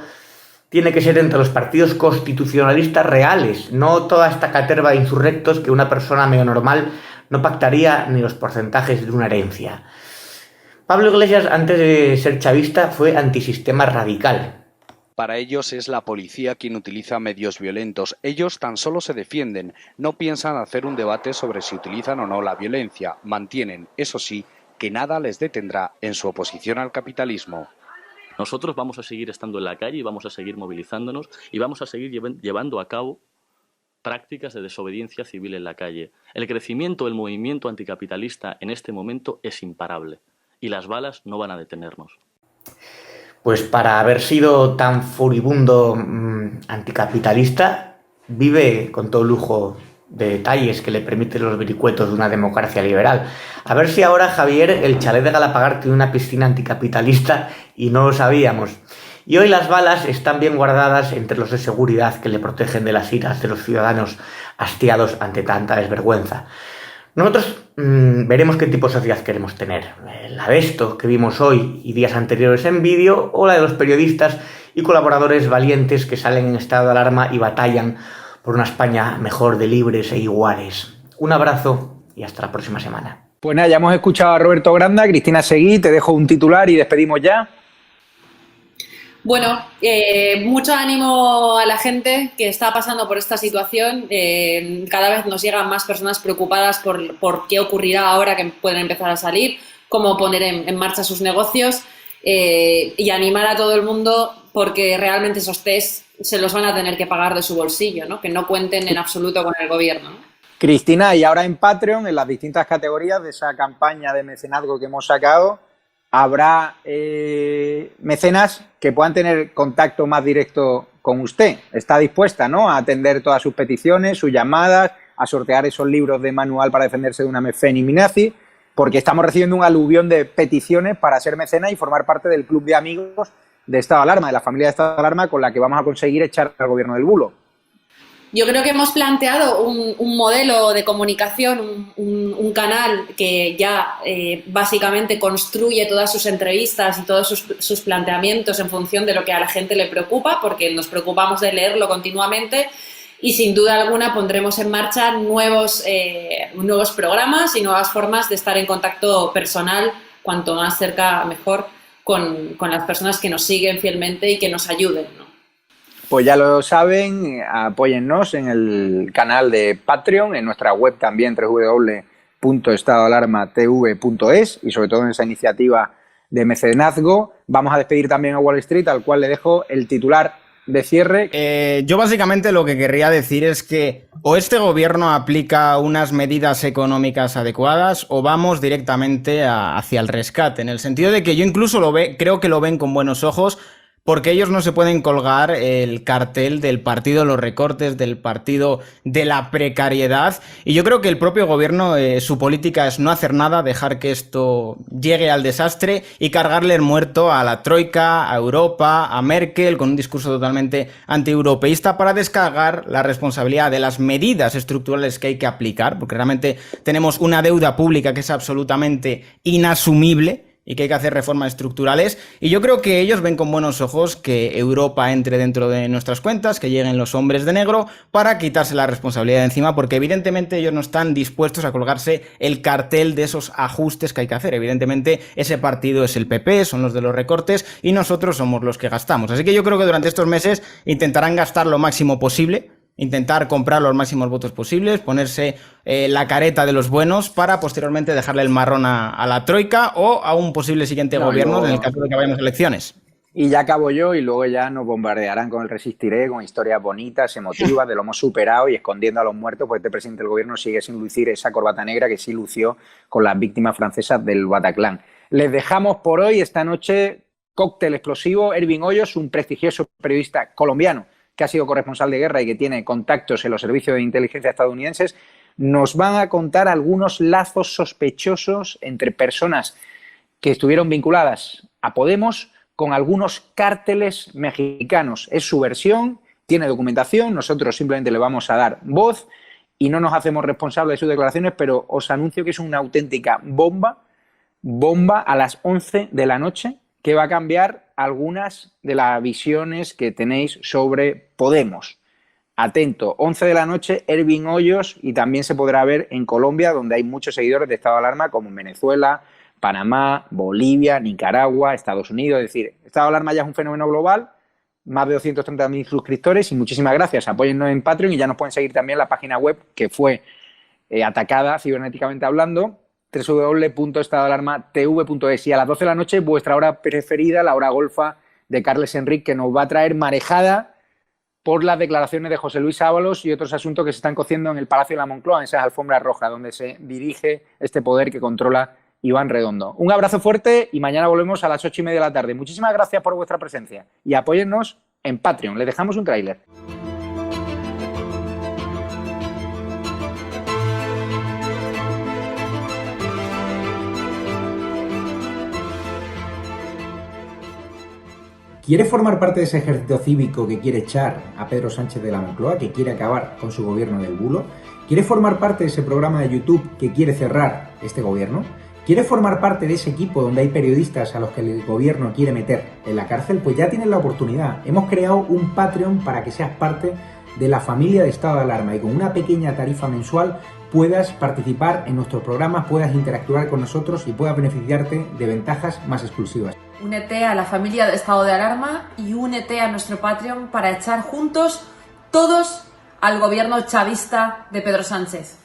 tiene que ser entre los partidos constitucionalistas reales, no toda esta caterva de insurrectos que una persona medio normal no pactaría ni los porcentajes de una herencia. Pablo Iglesias, antes de ser chavista, fue antisistema radical. Para ellos es la policía quien utiliza medios violentos. Ellos tan solo se defienden, no piensan hacer un debate sobre si utilizan o no la violencia. Mantienen, eso sí, que nada les detendrá en su oposición al capitalismo. Nosotros vamos a seguir estando en la calle y vamos a seguir movilizándonos y vamos a seguir llevando a cabo prácticas de desobediencia civil en la calle. El crecimiento del movimiento anticapitalista en este momento es imparable y las balas no van a detenernos. Pues para haber sido tan furibundo anticapitalista, vive con todo lujo de detalles que le permiten los vericuetos de una democracia liberal. A ver si ahora, Javier, el chalet de Galapagar tiene una piscina anticapitalista y no lo sabíamos. Y hoy las balas están bien guardadas entre los de seguridad que le protegen de las iras de los ciudadanos hastiados ante tanta desvergüenza. Nosotros veremos qué tipo de sociedad queremos tener. La de esto que vimos hoy y días anteriores en vídeo, o la de los periodistas y colaboradores valientes que salen en estado de alarma y batallan por una España mejor de libres e iguales. Un abrazo y hasta la próxima semana. Pues nada, ya hemos escuchado a Roberto Granda. Cristina Seguí, te dejo un titular y despedimos ya. Bueno, mucho ánimo a la gente que está pasando por esta situación. Cada vez nos llegan más personas preocupadas por qué ocurrirá ahora que pueden empezar a salir, cómo poner en marcha sus negocios, y animar a todo el mundo porque realmente esos test se los van a tener que pagar de su bolsillo, ¿no? Que no cuenten en absoluto con el gobierno, ¿no? Cristina, y ahora en Patreon, en las distintas categorías de esa campaña de mecenazgo que hemos sacado, habrá mecenas que puedan tener contacto más directo con usted. Está dispuesta, ¿no?, a atender todas sus peticiones, sus llamadas, a sortear esos libros de manual para defenderse de una feminazi, porque estamos recibiendo un aluvión de peticiones para ser mecenas y formar parte del club de amigos de Estado de Alarma, de la familia de Estado de Alarma, con la que vamos a conseguir echar al gobierno del bulo. Yo creo que hemos planteado un modelo de comunicación, un canal que ya básicamente construye todas sus entrevistas y todos sus planteamientos en función de lo que a la gente le preocupa, porque nos preocupamos de leerlo continuamente, y sin duda alguna pondremos en marcha nuevos programas y nuevas formas de estar en contacto personal, cuanto más cerca mejor, con las personas que nos siguen fielmente y que nos ayuden, ¿no? Pues ya lo saben, apóyennos en el canal de Patreon, en nuestra web también, www.estadoalarmatv.es, y sobre todo en esa iniciativa de mecenazgo. Vamos a despedir también a Wall Street, al cual le dejo el titular de cierre. Yo básicamente lo que querría decir es que o este gobierno aplica unas medidas económicas adecuadas o vamos directamente hacia el rescate, en el sentido de que yo incluso creo que lo ven con buenos ojos, porque ellos no se pueden colgar el cartel del partido de los recortes, del partido de la precariedad. Y yo creo que el propio gobierno, su política es no hacer nada, dejar que esto llegue al desastre y cargarle el muerto a la Troika, a Europa, a Merkel, con un discurso totalmente antieuropeísta, para descargar la responsabilidad de las medidas estructurales que hay que aplicar, porque realmente tenemos una deuda pública que es absolutamente inasumible y que hay que hacer reformas estructurales, y yo creo que ellos ven con buenos ojos que Europa entre dentro de nuestras cuentas, que lleguen los hombres de negro para quitarse la responsabilidad de encima, porque evidentemente ellos no están dispuestos a colgarse el cartel de esos ajustes que hay que hacer. Evidentemente ese partido es el PP, son los de los recortes, y nosotros somos los que gastamos. Así que yo creo que durante estos meses intentarán gastar lo máximo posible, intentar comprar los máximos votos posibles, ponerse la careta de los buenos para posteriormente dejarle el marrón a la Troika o a un posible siguiente gobierno en el caso de que vayamos a elecciones. Y ya acabo yo, y luego ya nos bombardearán con el Resistiré, con historias bonitas, emotivas, de lo hemos superado y escondiendo a los muertos, pues este presidente del gobierno sigue sin lucir esa corbata negra que sí lució con las víctimas francesas del Bataclan. Les dejamos por hoy, esta noche, cóctel explosivo. Ervin Hoyos, un prestigioso periodista colombiano que ha sido corresponsal de guerra y que tiene contactos en los servicios de inteligencia estadounidenses, nos van a contar algunos lazos sospechosos entre personas que estuvieron vinculadas a Podemos con algunos cárteles mexicanos. Es su versión, tiene documentación, nosotros simplemente le vamos a dar voz y no nos hacemos responsables de sus declaraciones, pero os anuncio que es una auténtica bomba a las 11 de la noche, que va a cambiar algunas de las visiones que tenéis sobre Podemos. Atento, 11 de la noche, Ervin Hoyos, y también se podrá ver en Colombia, donde hay muchos seguidores de Estado de Alarma, como en Venezuela, Panamá, Bolivia, Nicaragua, Estados Unidos. Es decir, Estado de Alarma ya es un fenómeno global, más de 230.000 suscriptores, y muchísimas gracias. Apóyennos en Patreon y ya nos pueden seguir también en la página web que fue atacada cibernéticamente hablando, www.estadoalarmatv.es, y a las 12 de la noche vuestra hora preferida, la hora golfa de Carles Enric, que nos va a traer marejada por las declaraciones de José Luis Ábalos y otros asuntos que se están cociendo en el Palacio de la Moncloa, en esas alfombras rojas donde se dirige este poder que controla Iván Redondo. Un abrazo fuerte y mañana volvemos a las 8:30 de la tarde. Muchísimas gracias por vuestra presencia y apóyennos en Patreon. Les dejamos un tráiler. ¿Quieres formar parte de ese ejército cívico que quiere echar a Pedro Sánchez de la Moncloa, que quiere acabar con su gobierno del bulo? ¿Quieres formar parte de ese programa de YouTube que quiere cerrar este gobierno? ¿Quieres formar parte de ese equipo donde hay periodistas a los que el gobierno quiere meter en la cárcel? Pues ya tienes la oportunidad. Hemos creado un Patreon para que seas parte de la familia de Estado de Alarma y con una pequeña tarifa mensual puedas participar en nuestros programas, puedas interactuar con nosotros y puedas beneficiarte de ventajas más exclusivas. Únete a la familia de Estado de Alarma y únete a nuestro Patreon para echar juntos todos al gobierno chavista de Pedro Sánchez.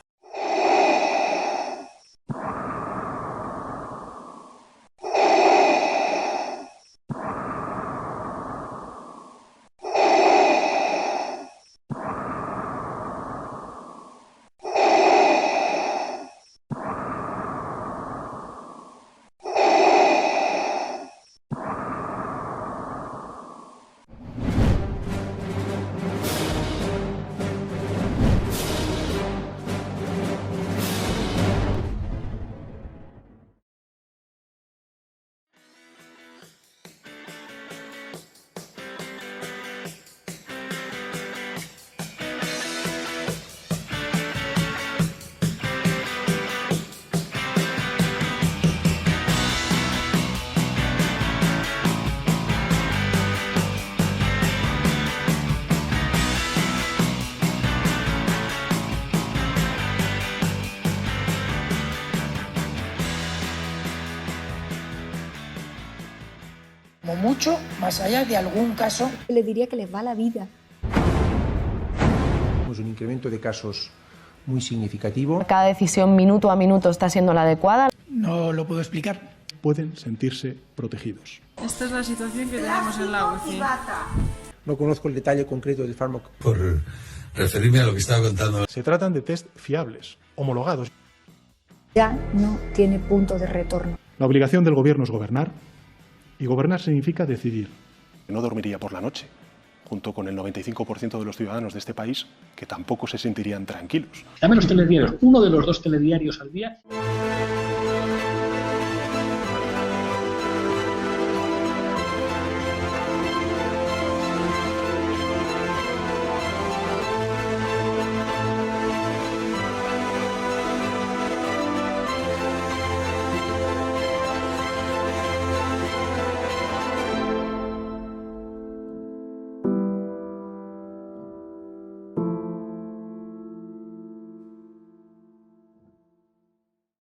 Como mucho, más allá de algún caso. Le diría que les va la vida. Tenemos un incremento de casos muy significativo. Cada decisión minuto a minuto está siendo la adecuada. No lo puedo explicar. Pueden sentirse protegidos. Esta es la situación que tenemos en la UCI. No conozco el detalle concreto del fármaco. Por referirme a lo que estaba contando. Se tratan de test fiables, homologados. Ya no tiene punto de retorno. La obligación del gobierno es gobernar, y gobernar significa decidir. No dormiría por la noche, junto con el 95% de los ciudadanos de este país que tampoco se sentirían tranquilos. Dame los telediarios, uno de los 2 telediarios al día.